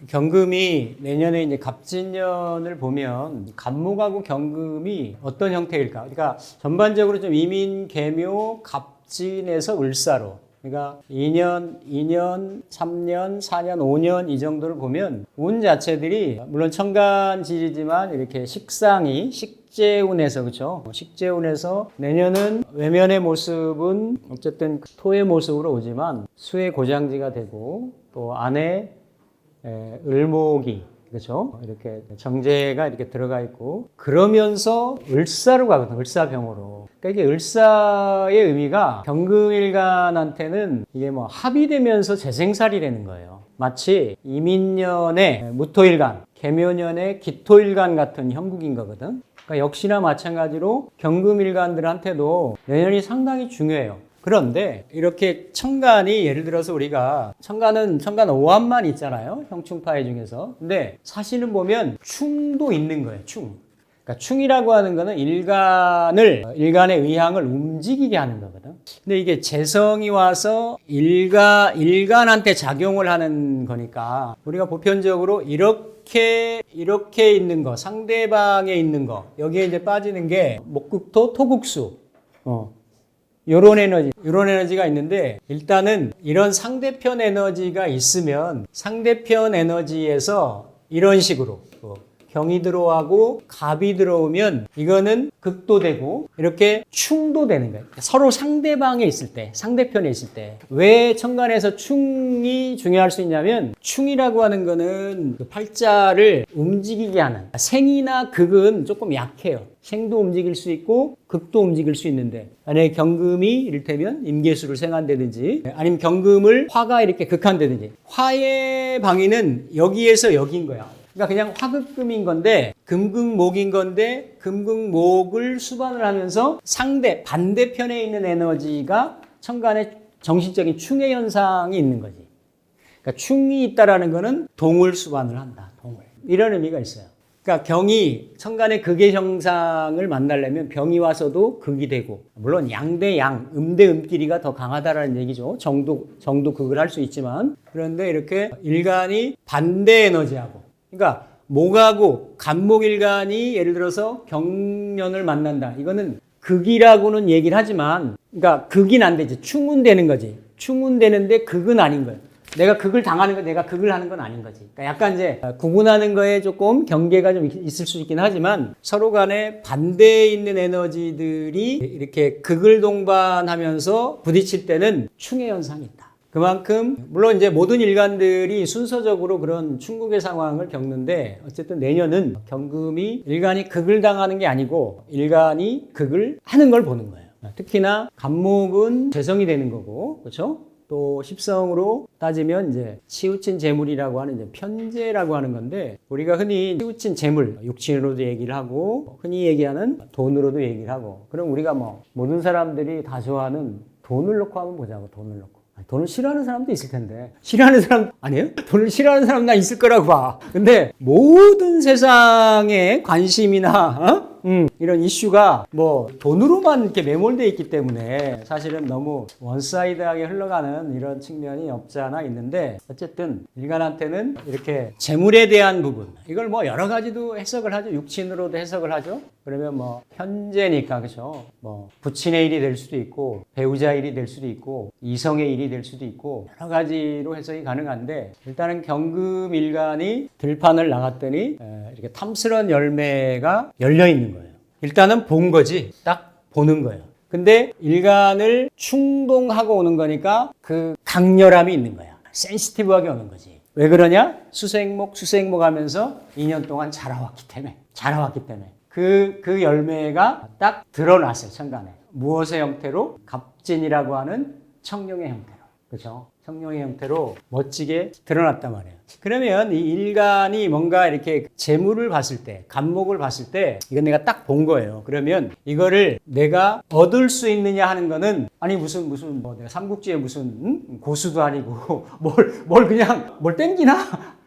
경금이 내년에 이제 갑진년을 보면 갑목하고 경금이 어떤 형태일까? 그러니까 전반적으로 좀 이민, 개묘, 갑진에서 을사로. 그러니까 2년, 3년, 4년, 5년 이 정도를 보면 운 자체들이 물론 천간지지지만 이렇게 식상이 식재운에서 그렇죠? 식재운에서 내년은 외면의 모습은 어쨌든 토의 모습으로 오지만 수의 고장지가 되고 또 안에 을목이 그렇죠? 이렇게 정제가 이렇게 들어가 있고 그러면서 을사로 가거든. 을사병으로. 그러니까 이게 을사의 의미가 경금일간한테는 이게 뭐 합의되면서 재생살이 되는 거예요. 마치 이민년의 무토일간, 개묘년의 기토일간 같은 형국인 거거든. 그러니까 역시나 마찬가지로 경금일간들한테도 내년이 상당히 중요해요. 그런데 이렇게 천간이 예를 들어서 우리가 천간 오합만 있잖아요. 형충파의 중에서. 근데 사실은 보면 충도 있는 거예요. 충. 그러니까 충이라고 하는 거는 일간의 의향을 움직이게 하는 거거든. 근데 이게 재성이 와서 일간한테 작용을 하는 거니까 우리가 보편적으로 이렇게 있는 거, 상대방에 있는 거, 여기에 이제 빠지는 게 목극토, 토국수. 요런 에너지가 있는데 일단은 이런 상대편 에너지가 있으면 상대편 에너지에서 이런 식으로 경이 들어가고 갑이 들어오면 이거는 극도 되고 이렇게 충도 되는 거예요. 서로 상대방에 있을 때, 상대편에 있을 때. 왜 천간에서 충이 중요할 수 있냐면 충이라고 하는 거는 그 팔자를 움직이게 하는 생이나 극은 조금 약해요. 생도 움직일 수 있고 극도 움직일 수 있는데 만약에 경금이 이를테면 임계수를 생한다든지 아니면 경금을 화가 이렇게 극한다든지 화의 방위는 여기에서 여기인 거야. 그러니까 그냥 화극금인 건데 금극목인 건데 금극목을 수반을 하면서 반대편에 있는 에너지가 천간에 정신적인 충의 현상이 있는 거지. 그러니까 충이 있다라는 거는 동을 수반을 한다. 동을. 이런 의미가 있어요. 그러니까 경이 천간의 극의 형상을 만나려면 병이 와서도 극이 되고 물론 양대 양, 음대 음끼리가 더 강하다라는 얘기죠. 정도 극을 할 수 있지만 그런데 이렇게 일간이 반대 에너지하고 그러니까 목하고 간목일간이 예를 들어서 경년을 만난다. 이거는 극이라고는 얘기를 하지만 그러니까 극이 안 되지. 충은 되는 거지. 충은 되는데 극은 아닌 거예요. 내가 극을 당하는 거, 내가 극을 하는 건 아닌 거지. 그러니까 약간 이제 구분하는 거에 조금 경계가 좀 있을 수 있긴 하지만 서로 간에 반대에 있는 에너지들이 이렇게 극을 동반하면서 부딪힐 때는 충의 현상이 있다. 그만큼 물론 이제 모든 일간들이 순서적으로 그런 충국의 상황을 겪는데 어쨌든 내년은 경금이 일간이 극을 당하는 게 아니고 일간이 극을 하는 걸 보는 거예요. 특히나 간목은 재성이 되는 거고 그렇죠? 또 십성으로 따지면 이제 치우친 재물이라고 하는 이제 편재라고 하는 건데 우리가 흔히 치우친 재물, 육친으로도 얘기를 하고 흔히 얘기하는 돈으로도 얘기를 하고 그럼 우리가 뭐 모든 사람들이 다 좋아하는 돈을 놓고 한번 보자고 돈을 놓고. 돈을 싫어하는 사람도 있을 텐데 싫어하는 사람 아니에요? 돈을 싫어하는 사람 나 있을 거라고 봐. 근데 모든 세상의 관심이나 이런 이슈가 뭐 돈으로만 이렇게 매몰되어 있기 때문에 사실은 너무 원사이드하게 흘러가는 이런 측면이 없지 않아 있는데 어쨌든 일간한테는 이렇게 재물에 대한 부분 이걸 뭐 여러 가지도 해석을 하죠. 육친으로도 해석을 하죠. 그러면 뭐 현재니까 그렇죠. 뭐 부친의 일이 될 수도 있고 배우자 일이 될 수도 있고 이성의 일이 될 수도 있고 여러 가지로 해석이 가능한데 일단은 경금일간이 들판을 나갔더니 이렇게 탐스러운 열매가 열려 있는 거예요. 일단은 본 거지. 딱 보는 거예요. 근데 일간을 충동하고 오는 거니까 그 강렬함이 있는 거야. 센시티브하게 오는 거지. 왜 그러냐? 수생목 하면서 2년 동안 자라왔기 때문에. 그 열매가 딱 드러났어요, 천간에. 무엇의 형태로? 갑진이라고 하는 청룡의 형태로. 그렇죠? 청룡의 형태로 멋지게 드러났단 말이에요. 그러면 이 일간이 뭔가 이렇게 재물을 봤을 때, 간목을 봤을 때, 이건 내가 딱 본 거예요. 그러면 이거를 내가 얻을 수 있느냐 하는 거는, 아니, 무슨, 뭐, 내가 삼국지에 무슨, 고수도 아니고, 뭘 땡기나?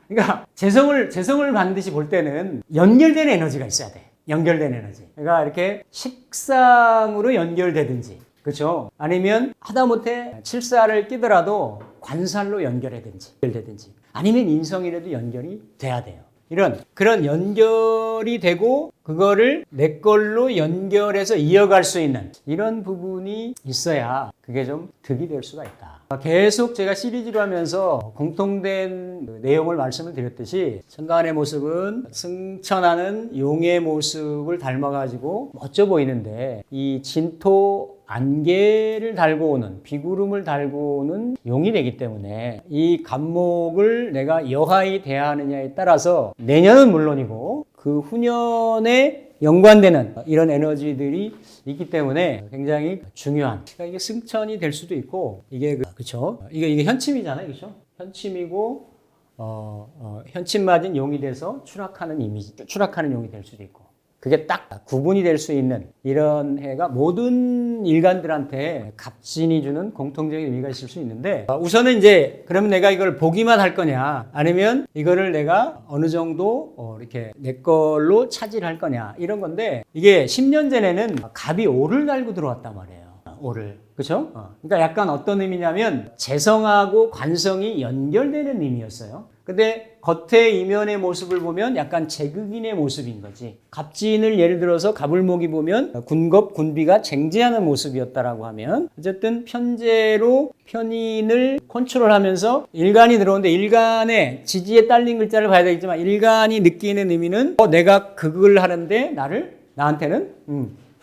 그러니까, 재성을 반드시 볼 때는 연결된 에너지가 있어야 돼. 연결된 에너지. 그러니까 이렇게 식상으로 연결되든지, 그렇죠? 아니면 하다못해 칠사를 끼더라도 관살로 연결되든지, 아니면 인성이라도 연결이 돼야 돼요. 그런 연결이 되고 그거를 내 걸로 연결해서 이어갈 수 있는 이런 부분이 있어야 그게 좀 득이 될 수가 있다. 계속 제가 시리즈로 하면서 공통된 내용을 말씀을 드렸듯이 천간의 모습은 승천하는 용의 모습을 닮아가지고 멋져 보이는데 이 진토 안개를 달고 오는 비구름을 달고 오는 용이 되기 때문에 이 간목을 내가 여하히 대하느냐에 따라서 내년은 물론이고 그 후년에 연관되는 이런 에너지들이 있기 때문에 굉장히 중요한. 그러니까 이게 승천이 될 수도 있고 이게 그렇죠. 이게 현침이잖아요, 그렇죠? 현침이고 현침 맞은 용이 돼서 추락하는 용이 될 수도 있고. 그게 딱 구분이 될 수 있는 이런 해가 모든 일간들한테 갑진이 주는 공통적인 의미가 있을 수 있는데 우선은 이제 그러면 내가 이걸 보기만 할 거냐 아니면 이거를 내가 어느 정도 이렇게 내 걸로 차지할 거냐 이런 건데 이게 10년 전에는 갑이 오를 달고 들어왔단 말이에요. 오를. 그렇죠? 그러니까 약간 어떤 의미냐면 재성하고 관성이 연결되는 의미였어요. 근데 겉의 이면의 모습을 보면 약간 제극인의 모습인 거지. 갑진을 예를 들어서 갑을목이 보면 군겁, 군비가 쟁제하는 모습이었다라고 하면 어쨌든 편제로 편인을 컨트롤하면서 일간이 들어오는데 일간의 지지에 딸린 글자를 봐야 되겠지만 일간이 느끼는 의미는 내가 그걸 하는데 나한테는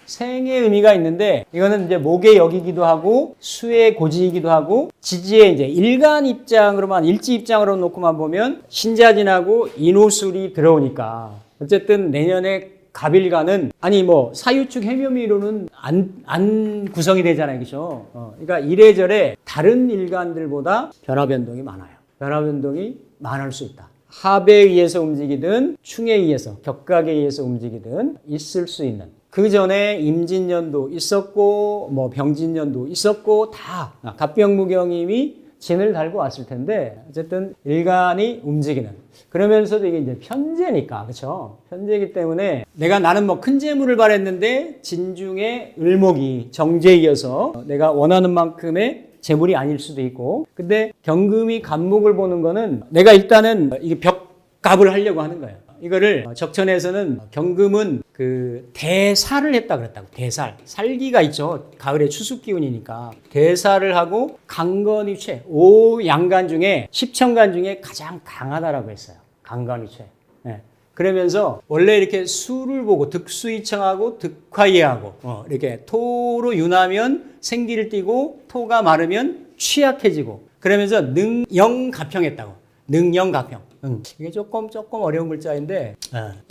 생의 의미가 있는데 이거는 이제 목의 역이기도 하고 수의 고지이기도 하고 지지의 이제 일간 입장으로만 일지 입장으로 놓고만 보면 신자진하고 인호술이 들어오니까 어쨌든 내년에 갑일간은 아니 뭐 사유축 해묘미로는 안 구성이 되잖아요, 그렇죠? 그러니까 이래저래 다른 일간들보다 변화 변동이 많아요. 변화 변동이 많을 수 있다. 합에 의해서 움직이든 충에 의해서 격각에 의해서 움직이든 있을 수 있는. 그 전에 임진년도 있었고 뭐 병진년도 있었고 다 갑병무경임이 진을 달고 왔을 텐데 어쨌든 일간이 움직이는 그러면서도 이게 이제 편재니까 그렇죠? 편재이기 때문에 나는 뭐 큰 재물을 바랬는데 진중에 을목이 정제이어서 내가 원하는 만큼의 재물이 아닐 수도 있고 근데 경금이 간목을 보는 거는 내가 일단은 이게 벽갑을 하려고 하는 거예요. 이거를 적천에서는 경금은 그 대살을 했다 그랬다고. 대살. 살기가 있죠. 가을에 추수 기운이니까. 대살을 하고 강건이 최. 5양간 중에 10천간 중에 가장 강하다라고 했어요. 강건이 최. 네. 그러면서 원래 이렇게 수를 보고 득수이청하고 득화이하고 이렇게 토로 윤하면 생기를 띠고 토가 마르면 취약해지고 그러면서 능영가평했다고. 능영가평. 이게 조금 어려운 글자인데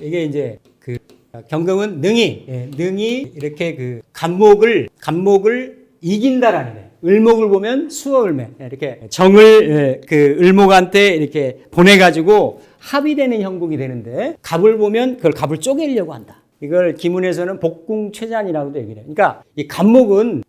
이게 이제 그 경금은 능이 이렇게 그 간목을 이긴다라는 거예요. 을목을 보면 수어을매 이렇게 정을 그 을목한테 이렇게 보내가지고 합의되는 형국이 되는데 갑을 보면 그걸 갑을 쪼개려고 한다. 이걸 기문에서는 복궁최잔이라고도 얘기를 해요. 그러니까 이 간목은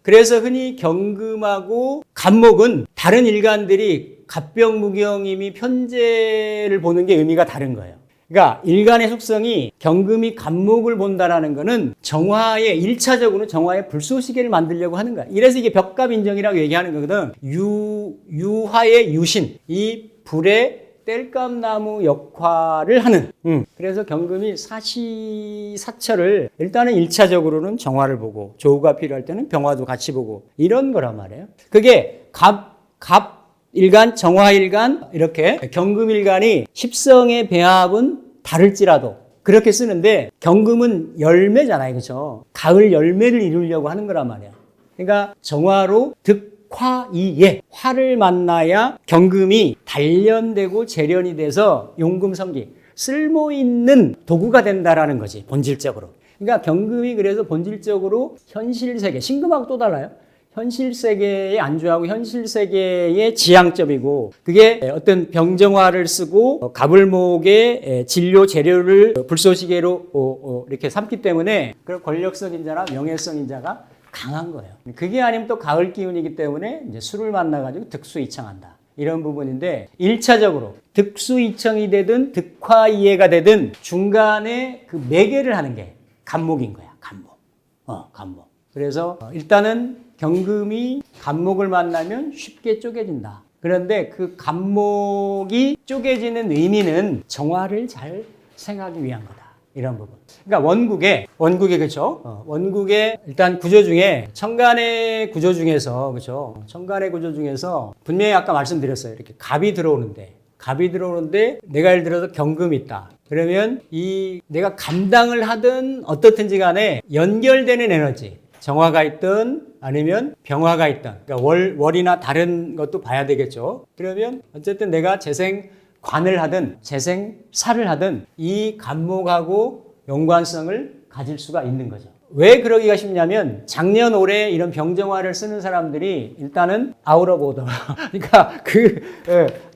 그래서 흔히 경금하고 간목은 다른 일간들이 갑병무경임이 편제를 보는 게 의미가 다른 거예요. 그러니까 일간의 속성이 경금이 간목을 본다라는 거는 정화의 1차적으로 정화의 불쏘시개를 만들려고 하는 거야. 이래서 이게 벽갑인정이라고 얘기하는 거거든. 유화의 유신, 이 불의 땔감나무 역할을 하는. 그래서 경금이 사시사철을 일단은 1차적으로는 정화를 보고 조우가 필요할 때는 병화도 같이 보고 이런 거란 말이에요. 그게 갑 일간, 정화일간 이렇게 경금일간이 십성의 배합은 다를지라도 그렇게 쓰는데 경금은 열매잖아요. 그렇죠? 가을 열매를 이루려고 하는 거란 말이야. 그러니까 정화로 득화이예 화를 만나야 경금이 단련되고 재련이 돼서 용금성기 쓸모있는 도구가 된다라는 거지. 본질적으로. 그러니까 경금이 그래서 본질적으로 현실세계 신금하고 또 달라요. 현실세계에 안주하고 현실세계의 지향점이고 그게 어떤 병정화를 쓰고 갑을목의 진료 재료를 불쏘시개로 이렇게 삼기 때문에 그런 권력성인자나 명예성인자가 강한 거예요. 그게 아니면 또 가을 기운이기 때문에 이제 술을 만나가지고 득수이창한다. 이런 부분인데 1차적으로 득수이청이 되든 득화이해가 되든 중간에 그 매개를 하는 게 간목인 거야. 간목. 그래서 일단은 경금이 간목을 만나면 쉽게 쪼개진다. 그런데 그 간목이 쪼개지는 의미는 정화를 잘 생각하기 위한 거다. 이런 부분. 그러니까 원국에 그렇죠. 원국의 일단 구조 중에 천간의 구조 중에서 그렇죠. 천간의 구조 중에서 분명히 아까 말씀드렸어요. 이렇게 갑이 들어오는데 내가 예를 들어서 경금이 있다. 그러면 이 내가 감당을 하든 어떻든지 간에 연결되는 에너지, 정화가 있든 아니면 병화가 있든, 그러니까 월이나 다른 것도 봐야 되겠죠. 그러면 어쨌든 내가 재생관을 하든 재생사를 하든 이 간목하고 연관성을 가질 수가 있는 거죠. 왜 그러기가 쉽냐면 작년 올해 이런 병정화를 쓰는 사람들이 일단은 아웃 오브 오더. 그러니까 그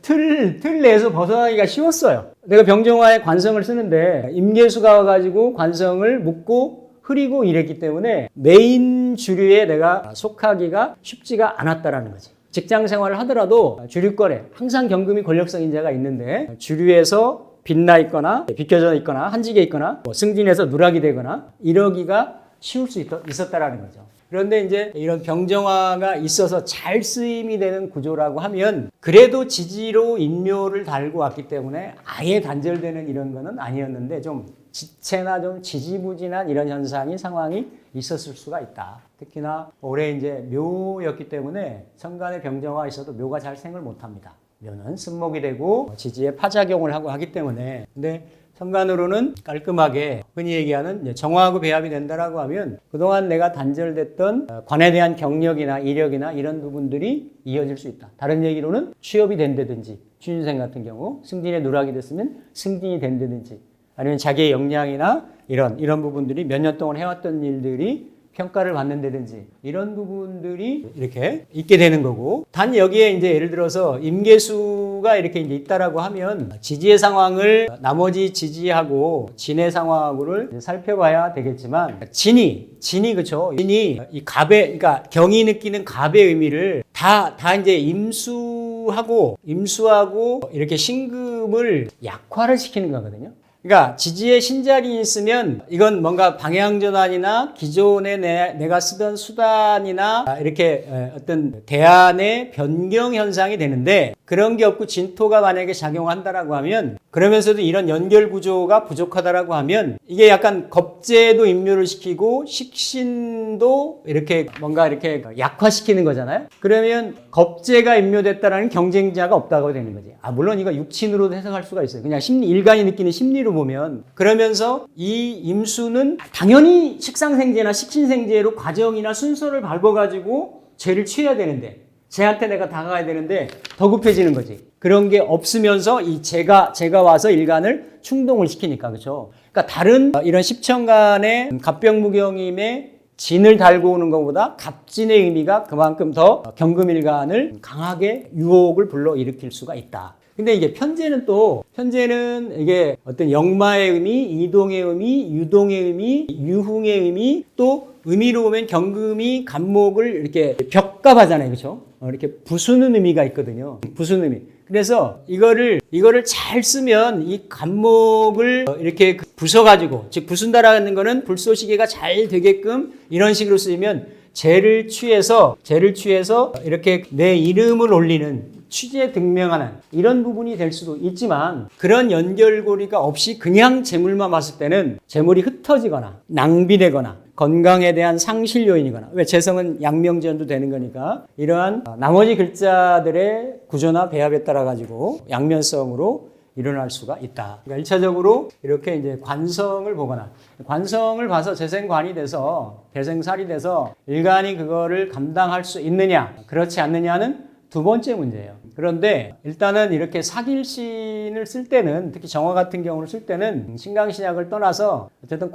틀 내에서 벗어나기가 쉬웠어요. 내가 병정화에 관성을 쓰는데 임계수가 와가지고 관성을 묶고 흐리고 이랬기 때문에 메인 주류에 내가 속하기가 쉽지가 않았다라는 거지. 직장 생활을 하더라도 주류권에 항상 경금이 권력성 인자가 있는데 주류에서 빛나 있거나 비껴져 있거나 한직에 있거나 승진해서 누락이 되거나 이러기가 쉬울 수 있었다라는 거죠. 그런데 이제 이런 병정화가 있어서 잘 쓰임이 되는 구조라고 하면 그래도 지지로 인묘를 달고 왔기 때문에 아예 단절되는 이런 거는 아니었는데 좀 지체나 좀 지지부진한 이런 현상이 상황이 있었을 수가 있다. 특히나 올해 이제 묘였기 때문에 천간에 병정화가 있어도 묘가 잘 생을 못합니다. 묘는 쓴목이 되고 지지에 파작용을 하고 하기 때문에 근데 천간으로는 깔끔하게 흔히 얘기하는 정화하고 배합이 된다라고 하면 그동안 내가 단절됐던 관에 대한 경력이나 이력이나 이런 부분들이 이어질 수 있다. 다른 얘기로는 취업이 된다든지 취준생 같은 경우 승진에 누락이 됐으면 승진이 된다든지 아니면 자기의 역량이나 이런 부분들이 몇 년 동안 해왔던 일들이 평가를 받는다든지 이런 부분들이 이렇게 있게 되는 거고 단 여기에 이제 예를 들어서 임계수가 이렇게 이제 있다라고 하면 지지의 상황을 나머지 지지하고 진의 상황을 살펴봐야 되겠지만 진이 그쵸? 진이 이 갑의 그러니까 경이 느끼는 갑의 의미를 다 이제 임수하고 이렇게 신금을 약화를 시키는 거거든요. 그러니까 지지에 신작이 있으면 이건 뭔가 방향전환이나 기존에 내가 쓰던 수단이나 이렇게 어떤 대안의 변경 현상이 되는데 그런 게 없고 진토가 만약에 작용한다라고 하면 그러면서도 이런 연결 구조가 부족하다라고 하면 이게 약간 겁재도 임묘를 시키고 식신도 이렇게 뭔가 이렇게 약화시키는 거잖아요. 그러면 겁재가 임묘됐다라는 경쟁자가 없다고 되는 거지. 물론 이거 육친으로도 해석할 수가 있어요. 그냥 일간이 느끼는 심리로 보면 그러면서 이 임수는 당연히 식상생재나 식신생재로 과정이나 순서를 밟아가지고 죄를 취해야 되는데 쟤한테 내가 다가가야 되는데 더 급해지는 거지. 그런 게 없으면서 이 제가 와서 일간을 충동을 시키니까 그렇죠. 그러니까 다른 이런 십천간의 갑병무경임의 진을 달고 오는 것보다 갑진의 의미가 그만큼 더 경금일간을 강하게 유혹을 불러일으킬 수가 있다. 근데 이게 편제는 이게 어떤 역마의 의미, 이동의 의미, 유동의 의미, 유흥의 의미, 또 의미로 보면 경금이 간목을 이렇게 벽갑하잖아요. 그렇죠? 이렇게 부수는 의미가 있거든요. 부수는 의미. 그래서 이거를 잘 쓰면 이 간목을 이렇게 부숴가지고, 즉 부순다라는 거는 불쏘시개가 잘 되게끔 이런 식으로 쓰이면 재를 취해서 이렇게 내 이름을 올리는 취재 등명하는 이런 부분이 될 수도 있지만 그런 연결고리가 없이 그냥 재물만 봤을 때는 재물이 흩어지거나 낭비되거나 건강에 대한 상실 요인이거나 왜 재성은 양명지연도 되는 거니까 이러한 나머지 글자들의 구조나 배합에 따라 가지고 양면성으로 일어날 수가 있다. 그러니까 1차적으로 이렇게 이제 관성을 보거나 관성을 봐서 재생관이 돼서 재생살이 돼서 일간이 그거를 감당할 수 있느냐 그렇지 않느냐는 두 번째 문제예요. 그런데 일단은 이렇게 사길신을 쓸 때는 특히 정화 같은 경우를 쓸 때는 신강신약을 떠나서 어쨌든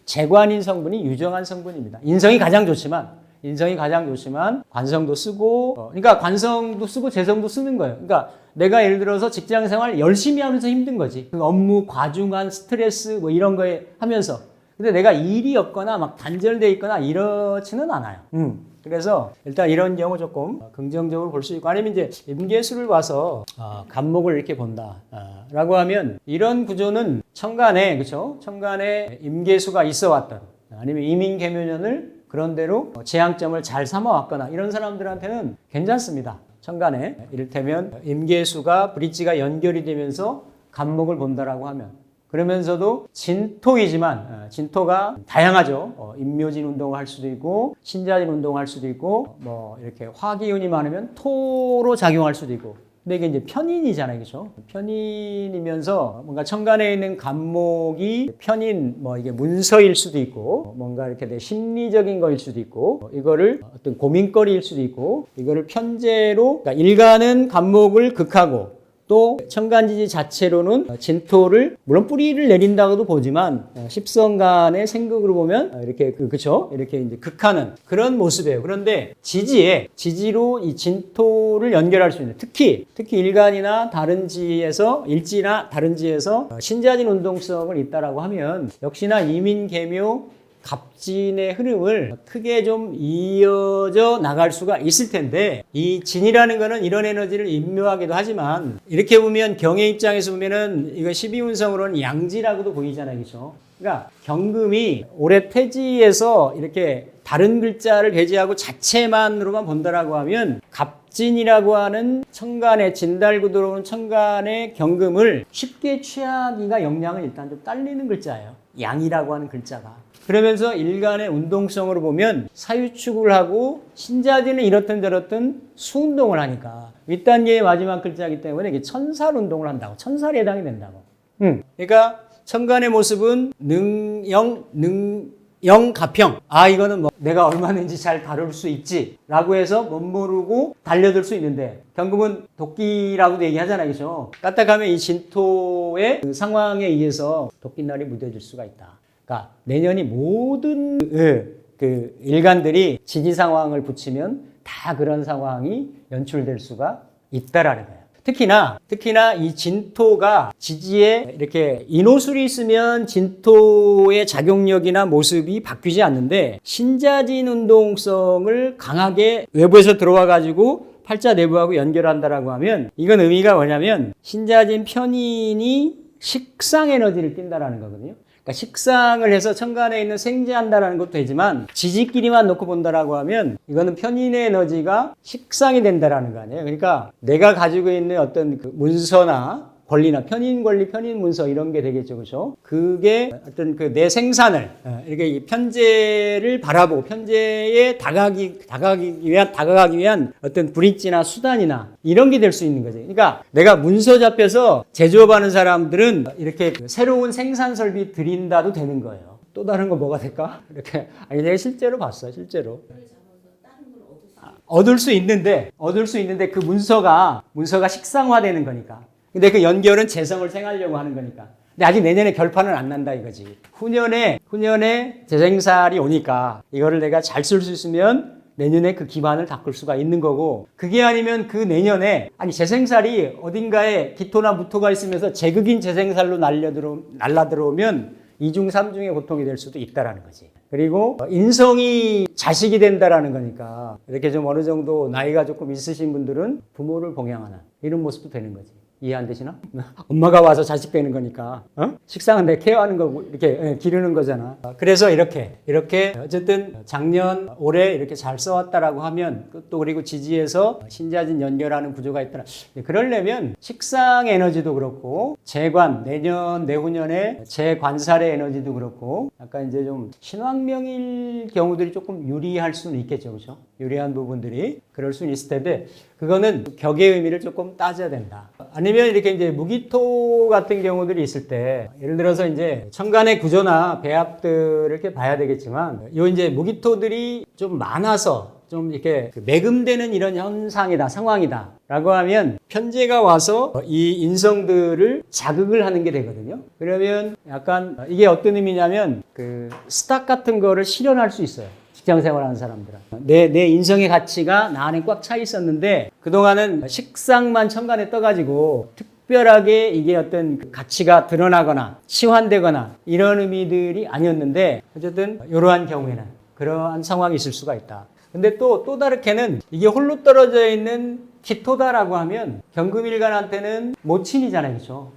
재관인 성분이 유정한 성분입니다. 인성이 가장 좋지만 관성도 쓰고 그러니까 관성도 쓰고 재성도 쓰는 거예요. 그러니까 내가 예를 들어서 직장 생활 열심히 하면서 힘든 거지. 그 업무 과중한 스트레스 뭐 이런 거에 하면서 근데 내가 일이 없거나 막 단절돼 있거나 이렇지는 않아요. 그래서 일단 이런 경우 조금 긍정적으로 볼 수 있고, 아니면 이제 임계수를 봐서 간목을 이렇게 본다라고 하면, 이런 구조는 천간에, 그렇죠? 천간에 임계수가 있어 왔던, 아니면 이민계묘년을 그런대로 재앙점을 잘 삼아왔거나 이런 사람들한테는 괜찮습니다. 천간에 이를테면 임계수가 브릿지가 연결이 되면서 간목을 본다라고 하면, 그러면서도 진토이지만 진토가 다양하죠. 임묘진 운동을 할 수도 있고 신자진 운동을 할 수도 있고 뭐 이렇게 화기운이 많으면 토로 작용할 수도 있고. 근데 이게 이제 편인이잖아요, 그렇죠? 편인이면서 뭔가 천간에 있는 간목이 편인, 뭐 이게 문서일 수도 있고, 뭔가 이렇게 내 심리적인 거일 수도 있고, 이거를 어떤 고민거리일 수도 있고, 이거를 편제로, 그러니까 일간은 간목을 극하고, 또 천간지지 자체로는 진토를 물론 뿌리를 내린다고도 보지만 십성간의 생극으로 보면 이렇게 그쵸? 이렇게 이제 극하는 그런 모습이에요. 그런데 지지로 이 진토를 연결할 수 있는, 특히 일간이나 다른 지에서 일지나 다른 지에서 신자진 운동성을 있다라고 하면 역시나 이민계묘 갑진의 흐름을 크게 좀 이어져 나갈 수가 있을 텐데, 이 진이라는 거는 이런 에너지를 임묘하기도 하지만, 이렇게 보면 경의 입장에서 보면은 이거 12운성으로는 양지라고도 보이잖아요, 그렇죠? 그러니까 경금이 올해 태지에서 이렇게 다른 글자를 배제하고 자체만으로만 본다라고 하면, 갑진이라고 하는 천간에 진달구 들어오는 천간의 경금을 쉽게 취하기가 역량을 일단 좀 딸리는 글자예요. 양이라고 하는 글자가. 그러면서 일간의 운동성으로 보면 사유축을 하고 신자진은 이렇든 저렇든 수운동을 하니까 윗단계의 마지막 글자이기 때문에 이게 천살 운동을 한다고, 천살에 해당이 된다고. 그러니까 천간의 모습은 능영가평. 이거는 뭐 내가 얼마든지 잘 다룰 수 있지 라고 해서 멋모르고 달려들 수 있는데, 경금은 도끼라고도 얘기하잖아요, 그렇죠? 까딱하면 이 진토의 그 상황에 의해서 도끼날이 무뎌질 수가 있다. 그러니까 내년이 모든 그 일간들이 지지 상황을 붙이면 다 그런 상황이 연출될 수가 있다라는 거예요. 특히나 이 진토가 지지에 이렇게 인호술이 있으면 진토의 작용력이나 모습이 바뀌지 않는데, 신자진 운동성을 강하게 외부에서 들어와 가지고 팔자 내부하고 연결한다라고 하면, 이건 의미가 뭐냐면 신자진 편인이 식상 에너지를 띈다라는 거거든요. 그러니까 식상을 해서 천간에 있는 생재한다라는 것도 되지만, 지지끼리만 놓고 본다라고 하면 이거는 편인의 에너지가 식상이 된다라는 거 아니에요. 그러니까 내가 가지고 있는 어떤 그 문서나 권리나 편인 권리, 편인 문서 이런 게 되겠죠, 그렇죠? 그게 어떤 그 내 생산을 이렇게 편제를 바라보고 편제에 다가가기 위한 어떤 브릿지나 수단이나 이런 게 될 수 있는 거죠. 그러니까 내가 문서 잡혀서 제조업하는 사람들은 이렇게 새로운 생산 설비 들인다도 되는 거예요. 또 다른 거 뭐가 될까? 이렇게 내가 실제로 봤어요, 실제로. 얻을 수 있는데 그 문서가 식상화되는 거니까. 근데 그 연결은 재성을 생하려고 하는 거니까. 근데 아직 내년에 결판은 안 난다 이거지. 후년에 재생살이 오니까 이거를 내가 잘 쓸 수 있으면 내년에 그 기반을 닦을 수가 있는 거고, 그게 아니면 그 내년에 재생살이 어딘가에 기토나 무토가 있으면서 제극인 재생살로 날라 들어오면 2중 3중의 고통이 될 수도 있다라는 거지. 그리고 인성이 자식이 된다라는 거니까, 이렇게 좀 어느 정도 나이가 조금 있으신 분들은 부모를 봉양하는 이런 모습도 되는 거지. 이해 안 되시나? 엄마가 와서 자식 되는 거니까, 식상은 내 케어하는 거고, 이렇게 기르는 거잖아. 그래서 이렇게 어쨌든 작년, 올해 이렇게 잘 써왔다라고 하면, 또 그리고 지지에서 신자진 연결하는 구조가 있더라. 그러려면 식상 에너지도 그렇고, 재관, 내년, 내후년에 재관살의 에너지도 그렇고, 약간 이제 좀 신왕명일 경우들이 조금 유리할 수는 있겠죠, 그렇죠? 유리한 부분들이 그럴 수는 있을 텐데, 그거는 격의 의미를 조금 따져야 된다. 아니면 이렇게 이제 무기토 같은 경우들이 있을 때, 예를 들어서 이제 천간의 구조나 배합들을 이렇게 봐야 되겠지만, 요 이제 무기토들이 좀 많아서 좀 이렇게 매금되는 이런 현상이다, 상황이다 라고 하면, 편제가 와서 이 인성들을 자극을 하는 게 되거든요. 그러면 약간 이게 어떤 의미냐면, 그 스탁 같은 거를 실현할 수 있어요. 직장 생활하는 사람들은. 내 인성의 가치가 나 안에 꽉 차 있었는데, 그동안은 식상만 천간에 떠가지고 특별하게 이게 어떤 가치가 드러나거나 치환되거나 이런 의미들이 아니었는데 어쨌든 이러한 경우에는 그러한 상황이 있을 수가 있다. 근데 또 다르게는 이게 홀로 떨어져 있는 기토다라고 하면 경금일간한테는 모친이잖아요. 그렇죠?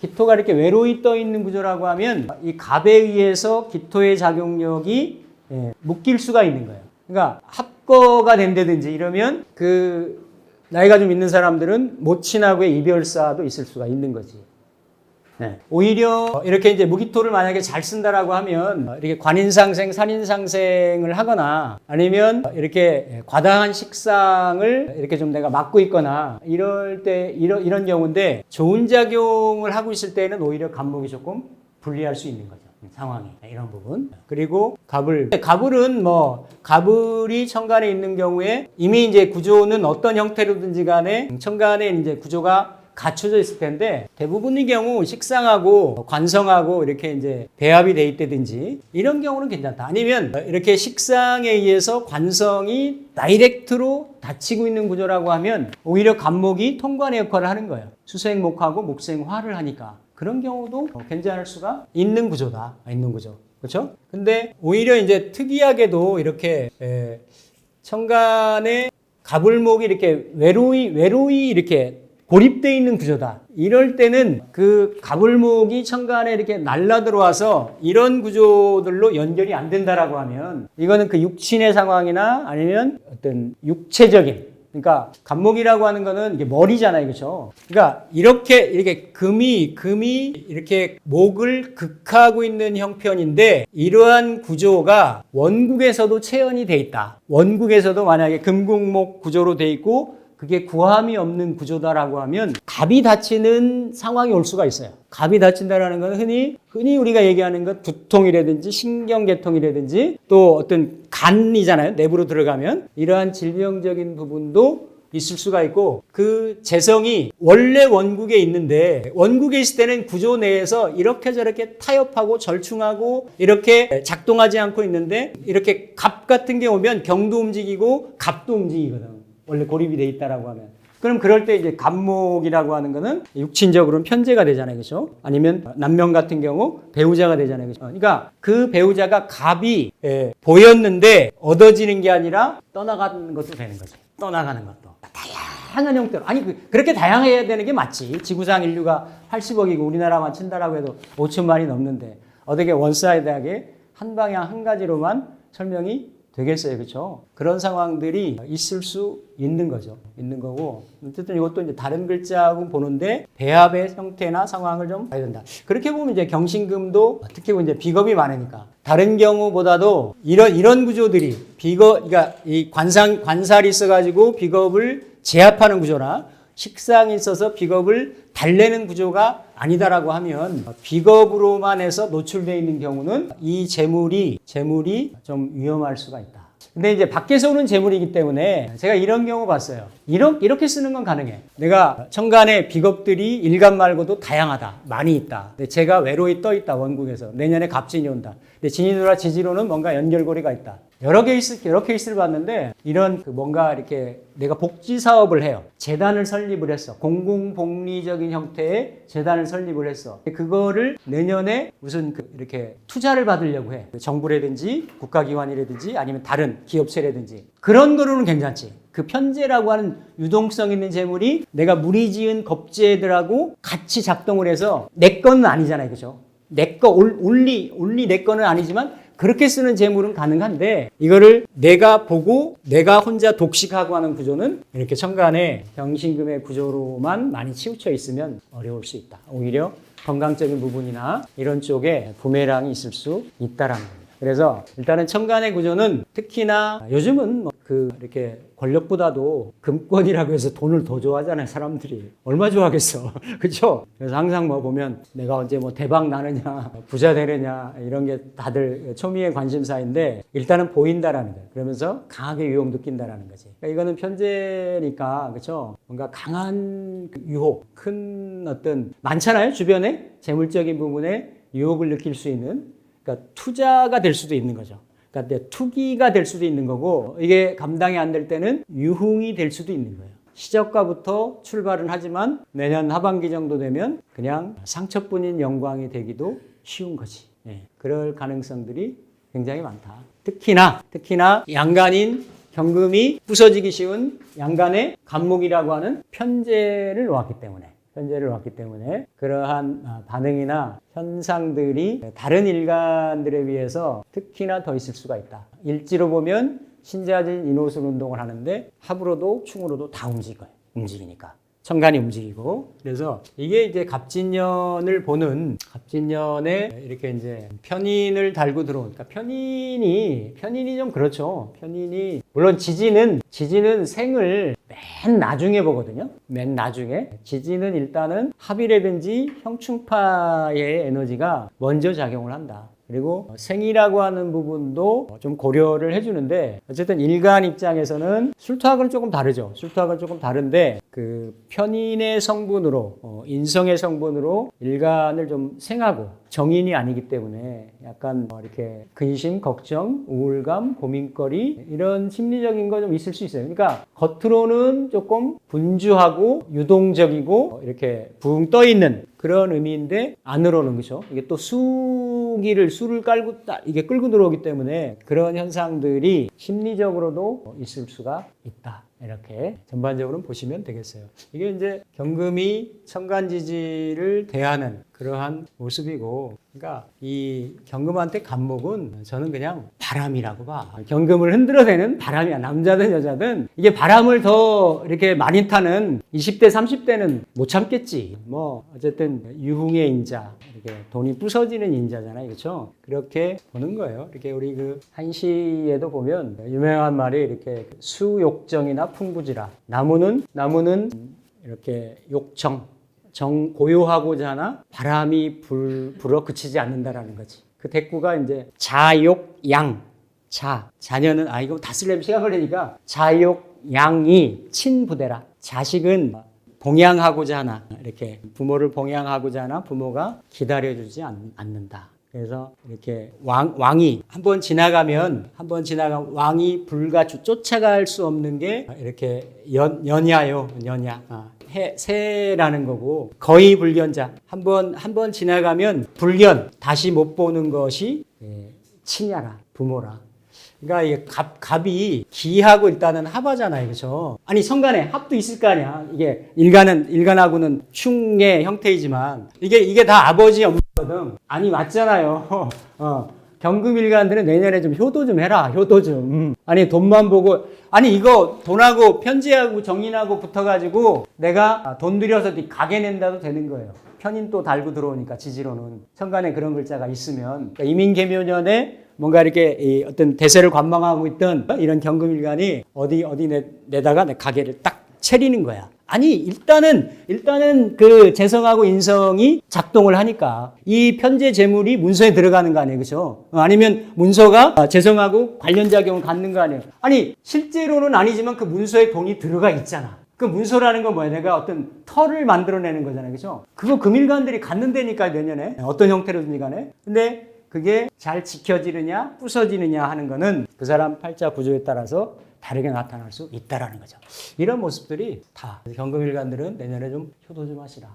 기토가 이렇게 외로이 떠 있는 구조라고 하면 이 갑에 의해서 기토의 작용력이 묶일 수가 있는 거예요. 그러니까 합거가 된다든지 이러면 그 나이가 좀 있는 사람들은 모친하고의 이별사도 있을 수가 있는 거지. 네. 오히려 이렇게 이제 무기토를 만약에 잘 쓴다라고 하면 이렇게 관인상생, 산인상생을 하거나 아니면 이렇게 과다한 식상을 이렇게 좀 내가 막고 있거나 이럴 때 이런 경우인데 좋은 작용을 하고 있을 때는 오히려 갑목이 조금 불리할 수 있는 거죠. 상황이 이런 부분. 그리고 가불은 가불이 천간에 있는 경우에 이미 이제 구조는 어떤 형태로든지 간에 천간에 이제 구조가 갖춰져 있을 텐데 대부분의 경우 식상하고 관성하고 이렇게 이제 배합이 돼 있다든지 이런 경우는 괜찮다. 아니면 이렇게 식상에 의해서 관성이 다이렉트로 닫히고 있는 구조라고 하면 오히려 갑목이 통관의 역할을 하는 거예요. 수생목하고 목생화를 하니까. 그런 경우도 괜찮을 수가 있는 구조다. 있는 구조. 그렇죠? 근데 오히려 이제 특이하게도 이렇게 천간에 가불목이 이렇게 외로이 이렇게 고립되어 있는 구조다. 이럴 때는 그 가불목이 천간에 이렇게 날라 들어와서 이런 구조들로 연결이 안 된다라고 하면 이거는 그 육친의 상황이나 아니면 어떤 육체적인 그러니까 갑목이라고 하는 거는 이게 머리잖아요. 그렇죠? 그러니까 이렇게 금이 이렇게 목을 극하고 있는 형편인데 이러한 구조가 원국에서도 체현이 돼 있다. 원국에서도 만약에 금국목 구조로 돼 있고 그게 구함이 없는 구조다라고 하면 갑이 닫히는 상황이 올 수가 있어요. 갑이 닫힌다라는 건 흔히 우리가 얘기하는 것 두통이라든지 신경계통이라든지 또 어떤 간이잖아요. 내부로 들어가면 이러한 질병적인 부분도 있을 수가 있고 그 재성이 원래 원국에 있는데 원국에 있을 때는 구조 내에서 이렇게 저렇게 타협하고 절충하고 이렇게 작동하지 않고 있는데 이렇게 갑 같은 게 오면 경도 움직이고 갑도 움직이거든. 원래 고립이 돼 있다라고 하면. 그럼 그럴 때 이제 갑목이라고 하는 거는 육친적으로는 편제가 되잖아요. 그렇죠? 아니면 남명 같은 경우 배우자가 되잖아요. 그렇죠? 그러니까 그 배우자가 갑이 보였는데 얻어지는 게 아니라 떠나가는 것도 되는 거죠. 떠나가는 것도. 다양한 형태로. 아니, 그렇게 다양해야 되는 게 맞지. 지구상 인류가 80억이고 우리나라만 친다라고 해도 5천만이 넘는데 어떻게 원사이드하게 한 방향 한 가지로만 설명이 되겠어요. 그렇죠? 그런 상황들이 있을 수 있는 거죠. 있는 거고. 어쨌든 이것도 이제 다른 글자하고 보는데 배합의 형태나 상황을 좀 봐야 된다. 그렇게 보면 이제 경신금도 특히 이제 비겁이 많으니까 다른 경우보다도 이런 구조들이 그러니까 이 관살이 있어가지고 비겁을 제압하는 구조나 식상이 있어서 비겁을 달래는 구조가 아니다라고 하면 비겁으로만 해서 노출되어 있는 경우는 이 재물이 좀 위험할 수가 있다. 근데 이제 밖에서 오는 재물이기 때문에 제가 이런 경우 봤어요. 이렇게 쓰는 건 가능해. 내가 천간에 비겁들이 일간 말고도 다양하다. 많이 있다. 근데 제가 외로이 떠 있다. 원국에서. 내년에 갑진이 온다. 근데 진이 돌아 지지로는 뭔가 연결고리가 있다. 여러 케이스를 봤는데 이런 뭔가 이렇게 내가 복지 사업을 해요. 재단을 설립을 했어. 공공복리적인 형태의 재단을 설립을 했어. 그거를 내년에 무슨 이렇게 투자를 받으려고 해. 정부라든지 국가기관이라든지 아니면 다른 기업체라든지 그런 거로는 괜찮지. 그 편제라고 하는 유동성 있는 재물이 내가 무리지은 겁재들하고 같이 작동을 해서 내 거는 아니잖아요. 그죠? 내 거, 올리 내 거는 아니지만 그렇게 쓰는 재물은 가능한데 이거를 내가 보고 내가 혼자 독식하고 하는 구조는 이렇게 천간에 경신금의 구조로만 많이 치우쳐 있으면 어려울 수 있다. 오히려 건강적인 부분이나 이런 쪽에 부메랑이 있을 수 있다라는 겁니다. 그래서 일단은 천간의 구조는 특히나 요즘은 이렇게 권력보다도 금권이라고 해서 돈을 더 좋아하잖아요, 사람들이. 얼마 좋아하겠어. 그렇죠? 그래서 항상 보면 내가 언제 대박 나느냐, 부자 되느냐, 이런 게 다들 초미의 관심사인데 일단은 보인다라는 거예요. 그러면서 강하게 유혹 느낀다라는 거지. 그러니까 이거는 편제니까, 그렇죠? 뭔가 강한 유혹, 큰 어떤, 많잖아요, 주변에? 재물적인 부분에 유혹을 느낄 수 있는. 그러니까 투자가 될 수도 있는 거죠. 그러니까 투기가 될 수도 있는 거고 이게 감당이 안 될 때는 유흥이 될 수도 있는 거예요. 시작가부터 출발은 하지만 내년 하반기 정도 되면 그냥 상처뿐인 영광이 되기도 쉬운 거지. 예, 그럴 가능성들이 굉장히 많다. 특히나 양간인 경금이 부서지기 쉬운 양간의 간목이라고 하는 편제를 놓았기 때문에 그러한 반응이나 현상들이 다른 일간들에 비해서 특히나 더 있을 수가 있다. 일지로 보면 신자진 인호술 운동을 하는데 합으로도 충으로도 다 움직이니까. 천간이 움직이고. 그래서 이게 이제 갑진년을 보는 갑진년에 이렇게 이제 편인을 달고 들어오니까 편인이 좀 그렇죠. 편인이 물론 지지는 생을 맨 나중에 보거든요. 맨 나중에. 지지는 일단은 합이라든지 형충파의 에너지가 먼저 작용을 한다. 그리고 생이라고 하는 부분도 좀 고려를 해주는데 어쨌든 일간 입장에서는 술토학은 조금 다르죠. 술토학은 조금 다른데 그 편인의 성분으로 인성의 성분으로 일간을 좀 생하고 정인이 아니기 때문에 약간 이렇게 근심, 걱정, 우울감, 고민거리 이런 심리적인 거 좀 있을 수 있어요. 그러니까 겉으로는 조금 분주하고 유동적이고 이렇게 붕 떠 있는 그런 의미인데 안으로는 그렇죠. 이게 또 술을 깔고 이게 끌고 들어오기 때문에 그런 현상들이 심리적으로도 있을 수가 있다. 이렇게 전반적으로 보시면 되겠어요. 이게 이제 경금이 천간지지를 대하는 그러한 모습이고, 그러니까 이 경금한테 간목은 저는 그냥 바람이라고 봐. 경금을 흔들어대는 바람이야. 남자든 여자든 이게 바람을 더 이렇게 많이 타는 20대, 30대는 못 참겠지. 뭐 어쨌든 유흥의 인자, 이렇게 돈이 부서지는 인자잖아요, 그렇죠? 그렇게 보는 거예요. 이렇게 우리 그 한시에도 보면 유명한 말이 이렇게 수욕정이나 풍부지라. 나무는 이렇게 욕정, 고요하고자 하나 바람이 불어 그치지 않는다라는 거지. 그 대꾸가 이제 자욕양, 자녀는 이거 다 쓰려면 시간 걸리니까 자욕양이 친부대라. 자식은 봉양하고자 하나, 이렇게 부모를 봉양하고자 하나 부모가 기다려주지 않는다. 그래서 이렇게 왕이 한번 지나가면 왕이 쫓아갈 수 없는 게 이렇게 연야요. 새라는 거고, 거의 불견자. 한번 지나가면 불견, 다시 못 보는 것이 친야라, 부모라. 그러니까 이게 갑이 기하고 일단은 합하잖아요. 그렇죠? 아니, 성간에 합도 있을 거 아니야. 이게 일간하고는 충의 형태이지만 이게 다 아버지 엄마거든. 아니, 맞잖아요. 경금일간들은 내년에 좀 효도 좀 해라. 효도 좀. 아니, 돈만 보고, 아니, 이거 돈하고 편지하고 정인하고 붙어가지고 내가 돈 들여서 가게 낸다도 되는 거예요. 편인 또 달고 들어오니까 지지로는. 천간에 그런 글자가 있으면. 그러니까 이민계묘년에 뭔가 이렇게 어떤 대세를 관망하고 있던 이런 경금일간이 어디 내다가 내 가게를 딱 차리는 거야. 아니, 일단은 그 재성하고 인성이 작동을 하니까 이 편재 재물이 문서에 들어가는 거 아니에요. 그렇죠? 아니면 문서가 재성하고 관련 작용을 갖는 거 아니에요. 아니, 실제로는 아니지만 그 문서에 돈이 들어가 있잖아. 그 문서라는 건 뭐야? 내가 어떤 털을 만들어내는 거잖아요. 그렇죠? 그거 금일간들이 갖는다니까, 내년에. 어떤 형태로든지 간에. 근데 그게 잘 지켜지느냐 부서지느냐 하는 거는 그 사람 팔자 구조에 따라서 다르게 나타날 수 있다라는 거죠. 이런 모습들이 다 경금일간들은 내년에 좀 효도 좀 하시라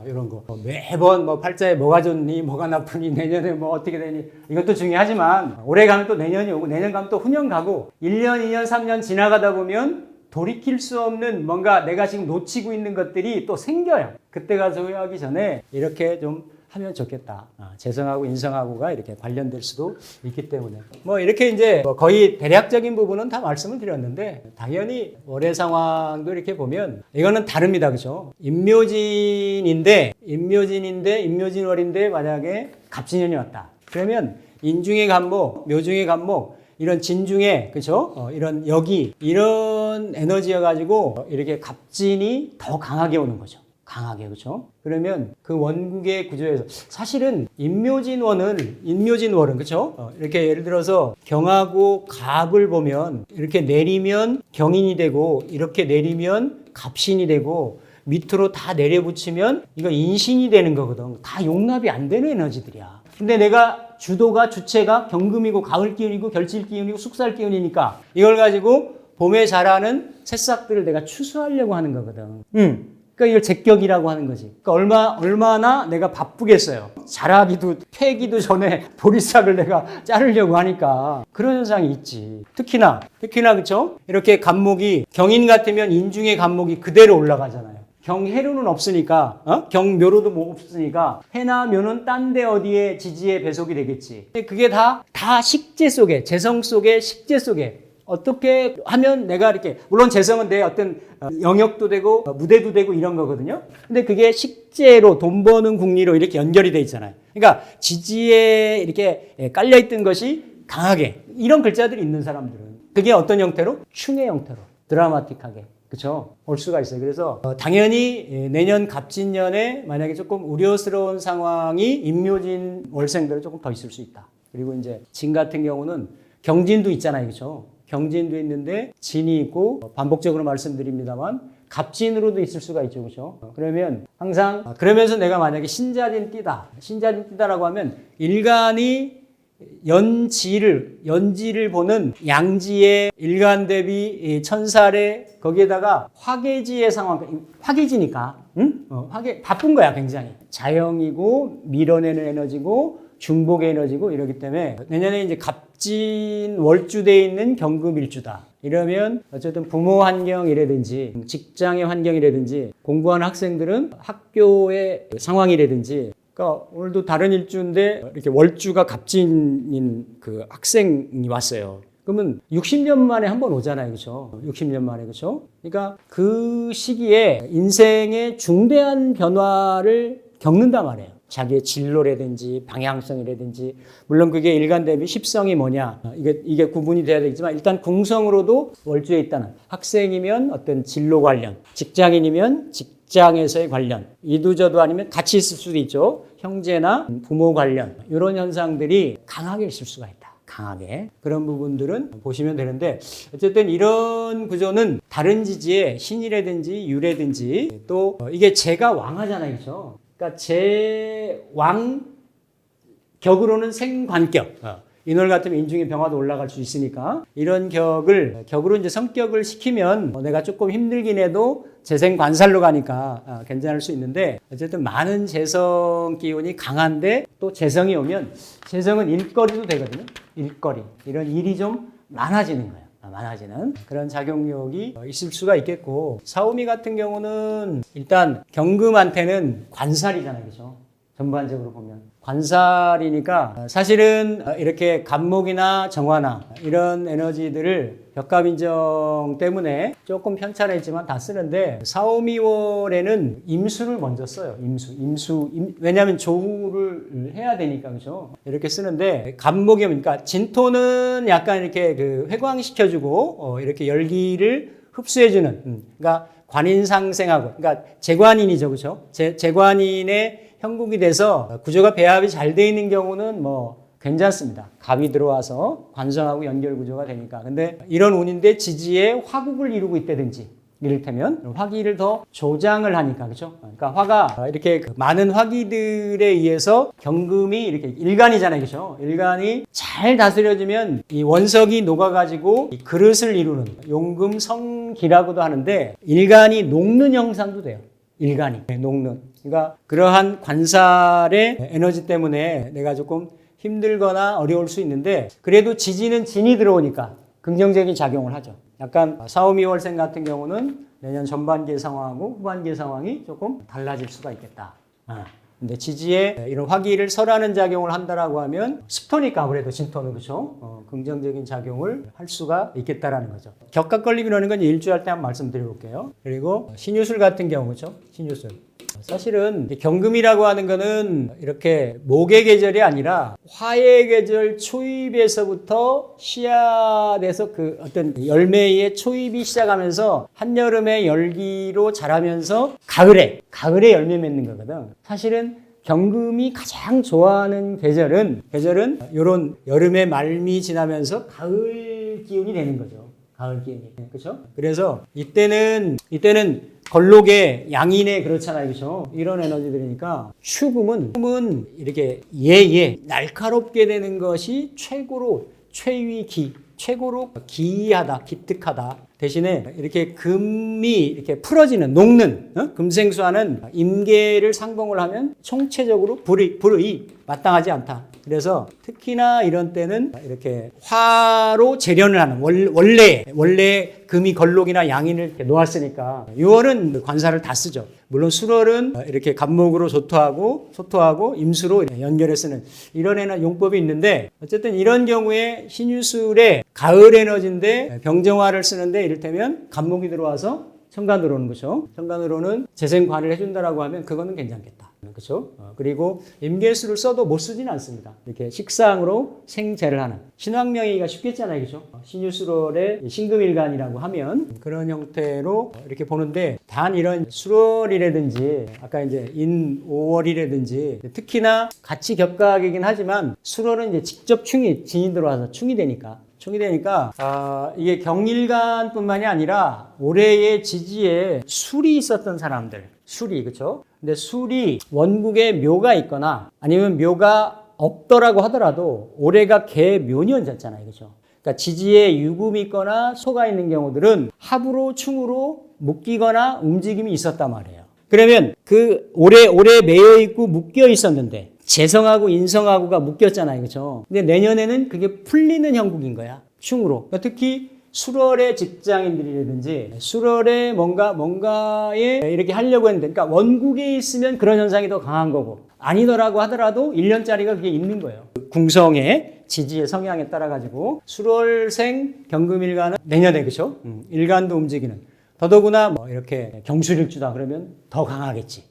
이런 거. 매번 뭐 팔자에 뭐가 좋니 뭐가 나쁘니 내년에 뭐 어떻게 되니 이것도 중요하지만 올해 가면 또 내년이 오고 내년 가면 또 후년 가고 1년 2년 3년 지나가다 보면 돌이킬 수 없는 뭔가 내가 지금 놓치고 있는 것들이 또 생겨요. 그때 가서 후회하기 전에 이렇게 좀 하면 좋겠다. 재성하고 인성하고가 이렇게 관련될 수도 있기 때문에. 뭐 이렇게 이제 거의 대략적인 부분은 다 말씀을 드렸는데, 당연히 월의 상황도 이렇게 보면 이거는 다릅니다. 그죠? 임묘진인데 임묘진월인데 만약에 갑진년이 왔다. 그러면 인중의 간목, 묘중의 간목, 이런 진중에, 그죠? 이런 이런 에너지여가지고 이렇게 갑진이 더 강하게 오는 거죠. 강하게, 그렇죠? 그러면 그 원국의 구조에서 사실은 인묘진월은 그렇죠? 이렇게 예를 들어서 경하고 갑을 보면 이렇게 내리면 경인이 되고 이렇게 내리면 갑신이 되고 밑으로 다 내려붙이면 이거 인신이 되는 거거든. 다 용납이 안 되는 에너지들이야. 근데 주체가 경금이고 가을 기운이고 결질 기운이고 숙살 기운이니까 이걸 가지고 봄에 자라는 새싹들을 내가 추수하려고 하는 거거든. 그러니까 이걸 제격이라고 하는 거지. 그러니까 얼마나 내가 바쁘겠어요. 자라기도 패기도 전에 보리싹을 내가 자르려고 하니까 그런 현상이 있지. 특히나 그렇죠? 이렇게 갑목이 경인 같으면 인중의 갑목이 그대로 올라가잖아요. 경해로는 없으니까, 경묘로도 뭐 없으니까 해나 묘는 딴 데 어디에 지지에 배속이 되겠지. 그게 다 식재 속에, 재성 속에, 식재 속에 어떻게 하면 내가 이렇게, 물론 재성은 내 어떤 영역도 되고 무대도 되고 이런 거거든요. 근데 그게 식재로 돈 버는 궁리로 이렇게 연결이 돼 있잖아요. 그러니까 지지에 이렇게 깔려있던 것이 강하게, 이런 글자들이 있는 사람들은 그게 어떤 형태로? 충의 형태로 드라마틱하게, 그렇죠? 올 수가 있어요. 그래서 당연히 내년 갑진년에 만약에 조금 우려스러운 상황이 임묘진 월생들은 조금 더 있을 수 있다. 그리고 이제 진 같은 경우는 경진도 있잖아요, 그렇죠? 경진도 있는데 진이 있고, 반복적으로 말씀드립니다만 갑진으로도 있을 수가 있죠, 그렇죠? 그러면 항상, 그러면서 내가 만약에 신자진 띠다라고 하면 일간이 연지를 보는 양지의 일간 대비 천살의 거기에다가 화계지의 상황, 화계지니까 바쁜 거야 굉장히. 자형이고 밀어내는 에너지고 중복의 에너지고 이러기 때문에 내년에 이제 갑진 월주대에 있는 경금일주다. 이러면 어쨌든 부모 환경이라든지 직장의 환경이라든지 공부하는 학생들은 학교의 상황이라든지, 그러니까 오늘도 다른 일주인데 이렇게 월주가 갑진인 그 학생이 왔어요. 그러면 60년 만에 한 번 오잖아요. 그렇죠? 60년 만에. 그렇죠? 그러니까 그 시기에 인생의 중대한 변화를 겪는단 말이에요. 자기의 진로라든지 방향성이라든지, 물론 그게 일간 대비 십성이 뭐냐, 이게 구분이 돼야 되겠지만 일단 궁성으로도 월주에 있다는, 학생이면 어떤 진로 관련, 직장인이면 직장에서의 관련, 이두저도 아니면 같이 있을 수도 있죠. 형제나 부모 관련, 이런 현상들이 강하게 있을 수가 있다. 강하게. 그런 부분들은 보시면 되는데, 어쨌든 이런 구조는 다른 지지에 신이라든지 유라든지, 또 이게 제가 왕하잖아요. 그렇죠? 그러니까 제왕 격으로는 생관격. 인월 같으면 인중의 병화도 올라갈 수 있으니까 이런 격으로 이제 성격을 시키면 내가 조금 힘들긴 해도 재생관살로 가니까 괜찮을 수 있는데, 어쨌든 많은 재성 기운이 강한데 또 재성이 오면, 재성은 일거리도 되거든요. 일거리. 이런 일이 좀 많아지는 거예요. 많아지는 그런 작용력이 있을 수가 있겠고, 사오미 같은 경우는 일단 경금한테는 관살이잖아요. 그렇죠? 전반적으로 보면 관살이니까 사실은 이렇게 갑목이나 정화나 이런 에너지들을 벽갑인정 때문에 조금 편찬했지만 다 쓰는데, 사오미월에는 임수를 먼저 써요. 왜냐하면 조우를 해야 되니까. 그렇죠? 이렇게 쓰는데, 갑목이 그러니까 진토는 약간 이렇게 그 회광시켜주고 이렇게 열기를 흡수해주는, 그러니까 관인상생하고, 그러니까 재관인이죠. 그렇죠? 재관인의 형국이 돼서 구조가 배합이 잘 돼 있는 경우는 뭐 괜찮습니다. 갑이 들어와서 관성하고 연결 구조가 되니까. 근데 이런 운인데 지지에 화국을 이루고 있다든지, 이를테면 화기를 더 조장을 하니까. 그렇죠? 그러니까 화가 이렇게 많은 화기들에 의해서 경금이 이렇게 일간이잖아요. 그렇죠? 일간이 잘 다스려지면 이 원석이 녹아가지고 이 그릇을 이루는 용금성기라고도 하는데, 일간이 녹는 형상도 돼요. 일간이 녹는. 그러니까 그러한 관살의 에너지 때문에 내가 조금 힘들거나 어려울 수 있는데, 그래도 지지는 진이 들어오니까 긍정적인 작용을 하죠. 약간 사오미월생 같은 경우는 내년 전반기의 상황하고 후반기의 상황이 조금 달라질 수가 있겠다. 근데 지지에 이런 화기를 설하는 작용을 한다라고 하면 습토니까 아무래도 진토는, 그렇죠? 긍정적인 작용을 할 수가 있겠다라는 거죠. 격각걸림이라는 건 일주할 때 한번 말씀드려볼게요. 그리고 신유술 같은 경우, 그렇죠? 신유술. 사실은 경금이라고 하는 거는 이렇게 목의 계절이 아니라 화의 계절 초입에서부터 씨앗에서 그 어떤 열매의 초입이 시작하면서 한여름의 열기로 자라면서 가을에 열매 맺는 거거든. 사실은 경금이 가장 좋아하는 계절은 이런 여름의 말미 지나면서 가을 기운이 되는 거죠. 가을 기운이. 그렇죠? 그래서 이때는 걸록의 양인의 그렇잖아요. 그렇죠? 이런 에너지들이니까 추금은 이렇게 날카롭게 되는 것이 최고로 최위기, 최고로 기이하다, 기특하다. 대신에 이렇게 금이 이렇게 풀어지는, 녹는, 금생수하는 임계를 상봉을 하면 총체적으로 불의, 마땅하지 않다. 그래서 특히나 이런 때는 이렇게 화로 재련을 하는 원래 금이 걸록이나 양인을 이렇게 놓았으니까 6월은 관사를 다 쓰죠. 물론 수월은 이렇게 갑목으로 소토하고 임수로 연결해 쓰는 이런 용법이 있는데 어쨌든 이런 경우에 신유술에 가을 에너지인데 병정화를 쓰는데 이를테면 갑목이 들어와서 천간 들어오는 거죠. 천간으로는 재생관을 해준다라고 하면 그거는 괜찮겠다. 그렇죠? 그리고 임계수를 써도 못 쓰지는 않습니다. 이렇게 식상으로 생재를 하는 신왕명의가 쉽겠잖아요, 그렇죠? 신유수월의 신금일간이라고 하면 그런 형태로 이렇게 보는데 단 이런 수월이라든지 아까 이제 인오월이라든지 특히나 같이 격각이긴 하지만 수월은 이제 직접 진이 들어와서 충이 되니까 이게 경일간뿐만이 아니라 올해의 지지에 술이 있었던 사람들, 술이 그렇죠? 근데 술이 원국에 묘가 있거나 아니면 묘가 없더라고 하더라도 올해가 개묘년이었잖아요, 그렇죠? 그러니까 지지에 유금이 있거나 소가 있는 경우들은 합으로 충으로 묶이거나 움직임이 있었단 말이에요. 그러면 그 올해 매여 있고 묶여 있었는데 재성하고 인성하고가 묶였잖아요, 그렇죠? 근데 내년에는 그게 풀리는 형국인 거야, 충으로. 그러니까 특히 수월의 직장인들이라든지 수월에 뭔가에 이렇게 하려고 했는데, 그러니까 원국에 있으면 그런 현상이 더 강한 거고 아니더라고 하더라도 1년짜리가 그게 있는 거예요. 궁성의 지지의 성향에 따라 가지고 수월생 경금일간은 내년에 그렇죠? 일간도 움직이는 더더구나 뭐 이렇게 경술일주다 그러면 더 강하겠지.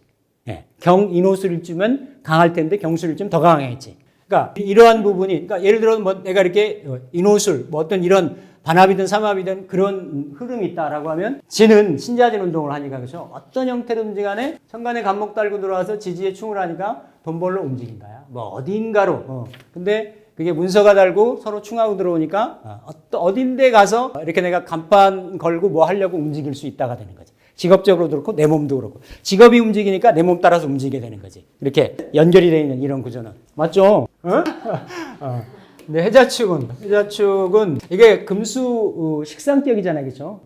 예. 경인호술일주면 강할 텐데 경술일주면 더 강하겠지. 그러니까 이러한 부분이, 그러니까 예를 들어 뭐 내가 이렇게 인호술, 뭐 어떤 이런 반합이든 삼합이든 그런 흐름이 있다라고 하면 지는 신자진 운동을 하니까 그렇죠. 어떤 형태로든지 간에 천간에 간목 달고 들어와서 지지에 충을 하니까 돈 벌러 움직인다야. 뭐 어딘가로. 근데 그게 문서가 달고 서로 충하고 들어오니까 어딘데 가서 이렇게 내가 간판 걸고 뭐 하려고 움직일 수 있다가 되는 거지. 직업적으로도 그렇고 내 몸도 그렇고 직업이 움직이니까 내 몸 따라서 움직이게 되는 거지. 이렇게 연결이 되어 있는 이런 구조는 맞죠? 근데 해자축은 이게 금수 식상격이잖아요, 그렇죠?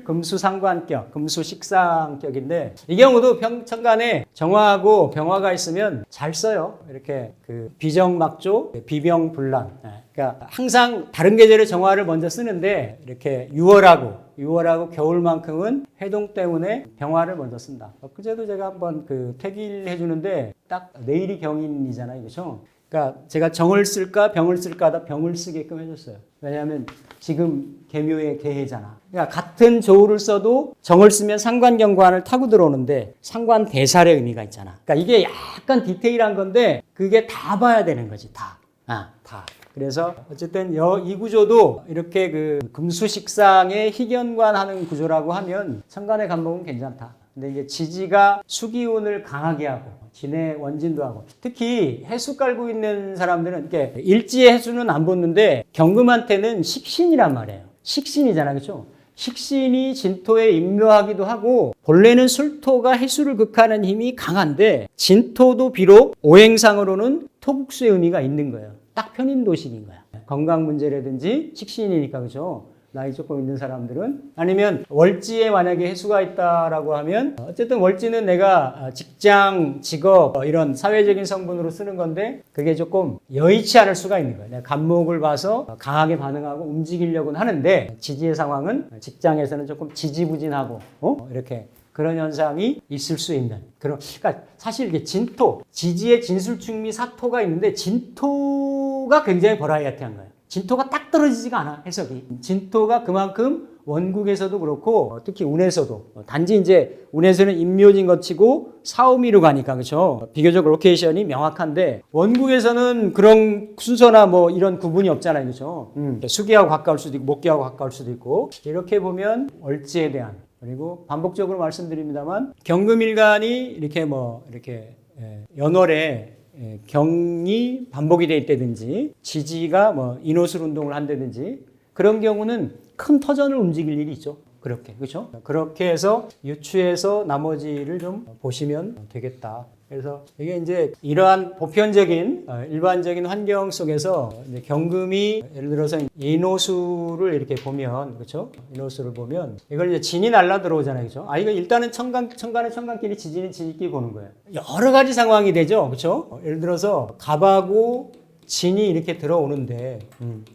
금수 상관격, 금수 식상격인데 이 경우도 천간에 정화하고 병화가 있으면 잘 써요. 이렇게 그 비정막조, 비병불란. 그러니까 항상 다른 계절의 정화를 먼저 쓰는데 이렇게 6월하고 겨울만큼은 해동 때문에 병화를 먼저 쓴다. 그제도 제가 한번 그 태기를 해주는데 딱 내일이 경인이잖아요, 그렇죠? 그러니까 제가 정을 쓸까 병을 쓸까 하다 병을 쓰게끔 해줬어요. 왜냐하면 지금 계묘의 계해잖아. 그러니까 같은 조우를 써도 정을 쓰면 상관경관을 타고 들어오는데 상관대살의 의미가 있잖아. 그러니까 이게 약간 디테일한 건데 그게 다 봐야 되는 거지. 다. 그래서 어쨌든 이 구조도 이렇게 그 금수식상의 희견관하는 구조라고 하면 천간의 간목은 괜찮다. 근데 이제 지지가 수기운을 강하게 하고 진의 원진도 하고 특히 해수 깔고 있는 사람들은 이렇게 일지의 해수는 안 붙는데 경금한테는 식신이란 말이에요. 식신이잖아, 그렇죠? 식신이 진토에 임묘하기도 하고 본래는 술토가 해수를 극하는 힘이 강한데 진토도 비록 오행상으로는 토국수의 의미가 있는 거예요. 딱 편인도식인 거야. 건강 문제라든지 식신이니까, 그렇죠? 나이 조금 있는 사람들은 아니면 월지에 만약에 해수가 있다라고 하면 어쨌든 월지는 내가 직장, 직업 이런 사회적인 성분으로 쓰는 건데 그게 조금 여의치 않을 수가 있는 거예요. 내가 간목을 봐서 강하게 반응하고 움직이려고는 하는데 지지의 상황은 직장에서는 조금 지지부진하고 이렇게 그런 현상이 있을 수 있는 그러니까 사실 이게 진토, 지지의 진술충미 사토가 있는데 진토가 굉장히 버라이어티한 거예요. 진토가 딱 떨어지지가 않아, 해석이. 진토가 그만큼 원국에서도 그렇고 특히 운에서도 단지 이제 운에서는 임묘진 거치고 사오미로 가니까 그렇죠. 비교적 로케이션이 명확한데 원국에서는 그런 순서나 뭐 이런 구분이 없잖아요, 그렇죠. 수기하고 가까울 수도 있고 목기하고 가까울 수도 있고 이렇게 보면 월지에 대한 그리고 반복적으로 말씀드립니다만 경금일간이 이렇게 연월에 경이 반복이 돼 있다든지 지지가 뭐 인호술 운동을 한다든지 그런 경우는 큰 터전을 움직일 일이 있죠. 그렇게 그렇죠? 그렇게 해서 유추해서 나머지를 좀 보시면 되겠다. 그래서 이게 이제 이러한 보편적인 일반적인 환경 속에서 이제 경금이 예를 들어서 인호수를 이렇게 보면 그렇죠? 인호수를 보면 이걸 이제 진이 날라 들어오잖아요, 그렇죠? 이거 일단은 천간에 천간끼리 지진이 지지끼리 보는 거예요. 여러 가지 상황이 되죠, 그렇죠? 예를 들어서 갑하고 진이 이렇게 들어오는데,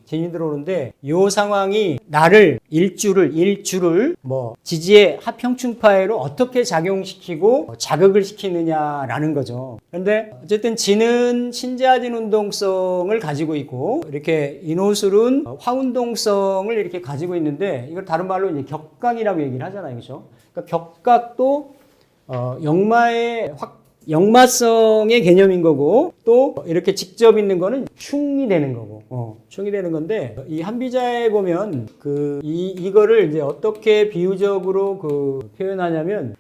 진이 들어오는데, 요 상황이 나를 일주를 뭐, 지지의 합형충파해로 어떻게 작용시키고 자극을 시키느냐라는 거죠. 그런데 어쨌든 진은 신자진 운동성을 가지고 있고, 이렇게 인호술은 화운동성을 이렇게 가지고 있는데, 이걸 다른 말로 이제 격각이라고 얘기를 하잖아요. 그죠? 그러니까 격각도, 역마성의 개념인 거고 또 이렇게 직접 있는 거는 충이 되는 거고 충이 되는 건데 이 한비자에 보면 이거를 이제 어떻게 비유적으로 표현하냐면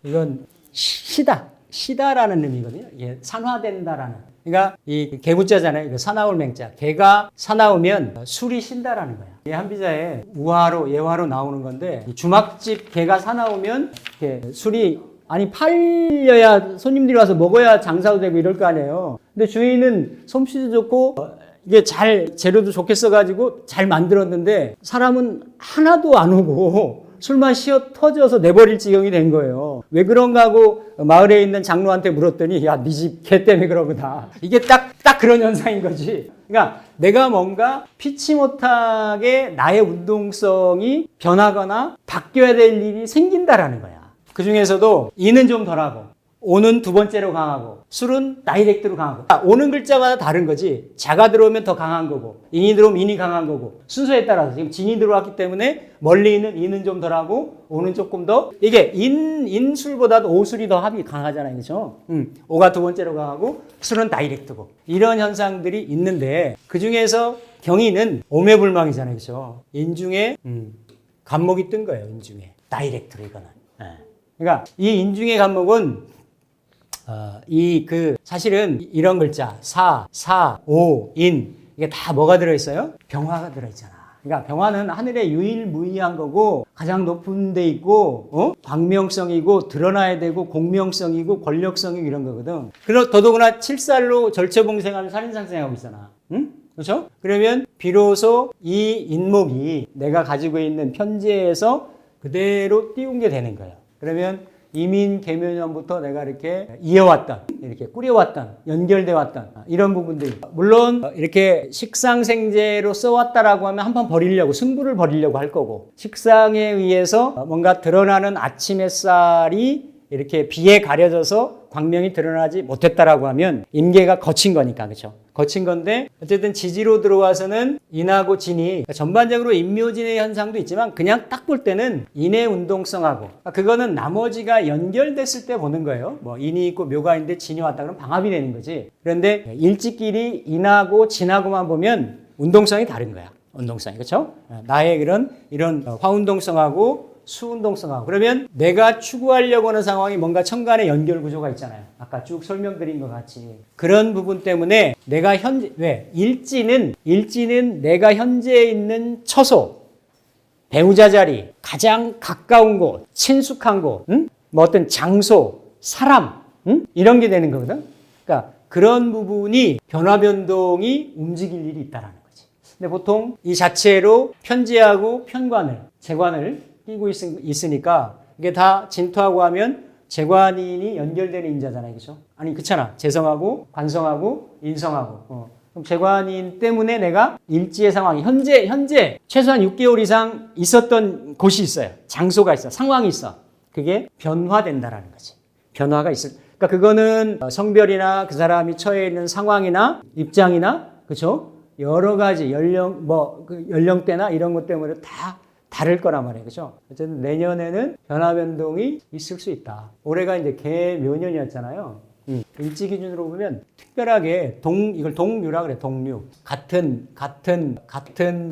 이건 시다라는 의미거든요. 예, 산화된다라는. 그러니까 이 개구자잖아요. 이거 사나울 맹자. 개가 사나우면 술이 신다라는 거야. 이 한비자에 우화로 예화로 나오는 건데 주막집 개가 사나우면 이렇게 술이 팔려야 손님들이 와서 먹어야 장사도 되고 이럴 거 아니에요. 근데 주인은 솜씨도 좋고 이게 재료도 좋게 써가지고 잘 만들었는데 사람은 하나도 안 오고 술만 쉬어 터져서 내버릴 지경이 된 거예요. 왜 그런가 하고 마을에 있는 장로한테 물었더니 야, 네 집 개 때문에 그러구나. 이게 딱 그런 현상인 거지. 그러니까 내가 뭔가 피치 못하게 나의 운동성이 변하거나 바뀌어야 될 일이 생긴다라는 거야. 그 중에서도 이는 좀 덜하고 오는 두 번째로 강하고 술은 다이렉트로 강하고 오는 글자마다 다른 거지. 자가 들어오면 더 강한 거고 인이 들어오면 인이 강한 거고 순서에 따라서 지금 진이 들어왔기 때문에 멀리 있는 인은 좀 덜하고 오는 조금 더 이게 인술보다도 오술이 더 합이 강하잖아요. 그렇죠? 오가 두 번째로 강하고 술은 다이렉트고 이런 현상들이 있는데 그 중에서 경인은 오매불망이잖아요. 그렇죠? 인중에 간목이 뜬 거예요. 인중에 다이렉트로 이거는. 그러니까 이 인중의 간목은 사실은 이런 글자 사, 오, 인 이게 다 뭐가 들어있어요? 병화가 들어있잖아. 그러니까 병화는 하늘에 유일무이한 거고 가장 높은 데 있고 광명성이고 드러나야 되고 공명성이고 권력성이고 이런 거거든. 더더구나 칠살로 절처봉생하는 살인상생하고 있잖아. 응? 그렇죠? 그러면 비로소 이 인목이 내가 가지고 있는 편제에서 그대로 띄운 게 되는 거예요. 그러면 이민 계묘년부터 내가 이렇게 이어왔던, 이렇게 꾸려왔던, 연결돼 왔던 이런 부분들이 물론 이렇게 식상생재로 써왔다라고 하면 한번 버리려고 승부를 벌이려고 할 거고 식상에 의해서 뭔가 드러나는 아침 햇살이 이렇게 비에 가려져서 광명이 드러나지 못했다라고 하면 임계가 거친 거니까 그렇죠. 거친 건데 어쨌든 지지로 들어와서는 인하고 진이 전반적으로 인묘진의 현상도 있지만 그냥 딱 볼 때는 인의 운동성하고 그거는 나머지가 연결됐을 때 보는 거예요. 뭐 인이 있고 묘가 있는데 진이 왔다 그러면 방합이 되는 거지. 그런데 일지끼리 인하고 진하고만 보면 운동성이 다른 거야. 운동성이 그렇죠? 나의 이런 화운동성하고 수운동성하고 그러면 내가 추구하려고 하는 상황이 뭔가 천간의 연결 구조가 있잖아요. 아까 쭉 설명드린 것 같이 그런 부분 때문에 내가 일지는 내가 현재 있는 처소 배우자 자리 가장 가까운 곳 친숙한 곳 뭐 어떤 장소 사람 이런 게 되는 거거든. 그러니까 그런 부분이 변화 변동이 움직일 일이 있다라는 거지. 근데 보통 이 자체로 편제하고 편관을 재관을 끼고 있으니까 이게 다 진토하고 하면 재관인이 연결되는 인자잖아요. 그렇죠? 아니 그렇잖아. 재성하고 관성하고 인성하고 그럼 재관인 때문에 내가 일지의 상황이 현재 최소한 6개월 이상 있었던 곳이 있어요. 장소가 있어. 상황이 있어. 그게 변화된다라는 거지. 변화가 그러니까 그거는 성별이나 그 사람이 처해 있는 상황이나 입장이나 그렇죠? 여러 가지 연령대나 이런 것 때문에 다 다를 거란 말이에요. 그죠? 어쨌든 내년에는 변화 변동이 있을 수 있다. 올해가 이제 개묘년이었잖아요. 일지 기준으로 보면 특별하게 이걸 동묘라 그래. 동묘. 같은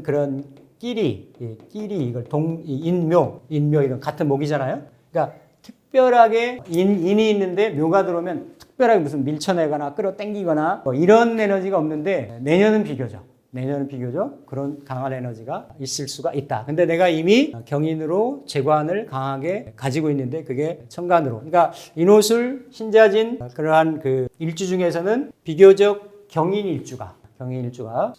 그런 끼리 이걸 인묘 이런 같은 목이잖아요. 그러니까 특별하게 인이 있는데 묘가 들어오면 특별하게 무슨 밀쳐내거나 끌어당기거나 뭐 이런 에너지가 없는데 내년은 비교적 내년은 비교적 그런 강한 에너지가 있을 수가 있다. 근데 내가 이미 경인으로 재관을 강하게 가지고 있는데 그게 천간으로. 그러니까 인호술, 신자진 그러한 그 일주 중에서는 비교적 경인 일주가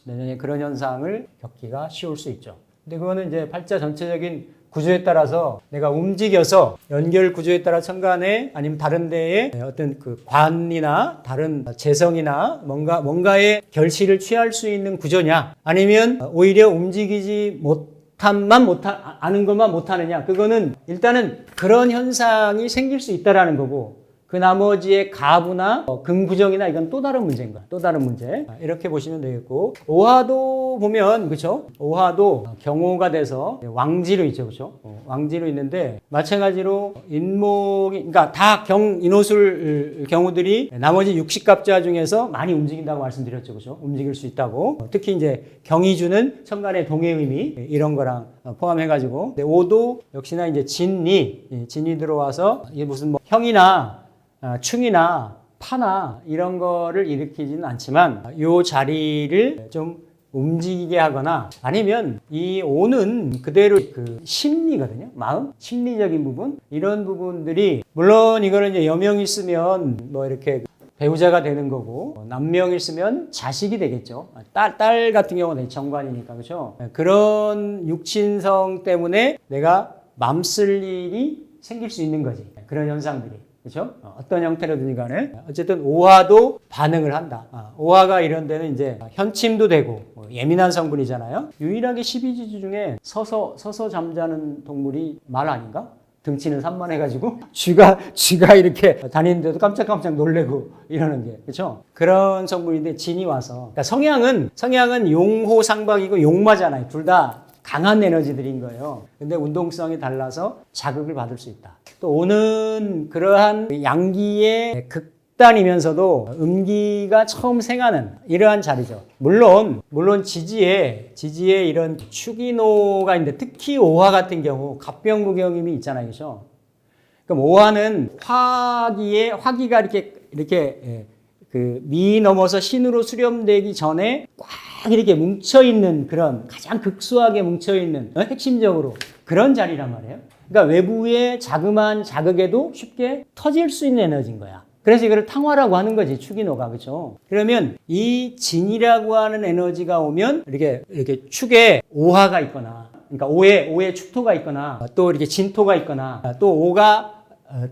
내년에 그런 현상을 겪기가 쉬울 수 있죠. 근데 그거는 이제 팔자 전체적인 구조에 따라서 내가 움직여서 연결 구조에 따라 천간에 아니면 다른 데에 어떤 그 관이나 다른 재성이나 뭔가의 결실을 취할 수 있는 구조냐 아니면 오히려 움직이지 않은 것만 못하느냐 그거는 일단은 그런 현상이 생길 수 있다라는 거고 그 나머지의 가부나 금구정이나 이건 또 다른 문제인 거야. 또 다른 문제. 이렇게 보시면 되겠고 오화도 보면 그렇죠? 오화도 경호가 돼서 왕지로 있죠. 그렇죠? 왕지로 있는데 마찬가지로 인목이 그러니까 다 인호술 경우들이 나머지 60갑자 중에서 많이 움직인다고 말씀드렸죠. 그렇죠? 움직일 수 있다고. 특히 이제 경이주는 천간의 동해 의미 이런 거랑 포함해 가지고 오도 역시나 이제 진이 들어와서 이게 무슨 뭐 형이나 충이나 파나 이런 거를 일으키지는 않지만 이 자리를 좀 움직이게 하거나 아니면 이 오는 그대로 그 심리거든요. 마음, 심리적인 부분 이런 부분들이 물론 이거는 이제 여명이 있으면 뭐 이렇게 배우자가 되는 거고 남명이 있으면 자식이 되겠죠. 딸 같은 경우는 정관이니까 그렇죠. 그런 육친성 때문에 내가 맘 쓸 일이 생길 수 있는 거지. 그런 현상들이. 그렇죠? 어떤 형태로든 간에 어쨌든 오화도 반응을 한다. 오화가 이런 데는 이제 현침도 되고 예민한 성분이잖아요. 유일하게 12지주 중에 서서 잠자는 동물이 말 아닌가? 등치는 산만해가지고 쥐가 이렇게 다니는데도 깜짝깜짝 놀래고 이러는 게 그렇죠? 그런 성분인데 진이 와서 그러니까 성향은 용호상박이고 용마잖아요. 둘 다 강한 에너지들인 거예요. 근데 운동성이 달라서 자극을 받을 수 있다. 또 오는 그러한 양기의 극단이면서도 음기가 처음 생하는 이러한 자리죠. 물론 지지에 이런 축인호가 있는데 특히 오화 같은 경우 갑병무경임이 있잖아요. 그렇죠? 그럼 오화는 화기가 이렇게 그 미 넘어서 신으로 수렴되기 전에 꽉 이렇게 뭉쳐있는 그런 가장 극소하게 뭉쳐있는 핵심적으로 그런 자리란 말이에요. 그러니까 외부의 자그마한 자극에도 쉽게 터질 수 있는 에너지인 거야. 그래서 이걸 탕화라고 하는 거지, 축인호가. 그렇죠? 그러면 이 진이라고 하는 에너지가 오면 이렇게 축에 오화가 있거나 그러니까 오에 축토가 있거나 또 이렇게 진토가 있거나 또 오가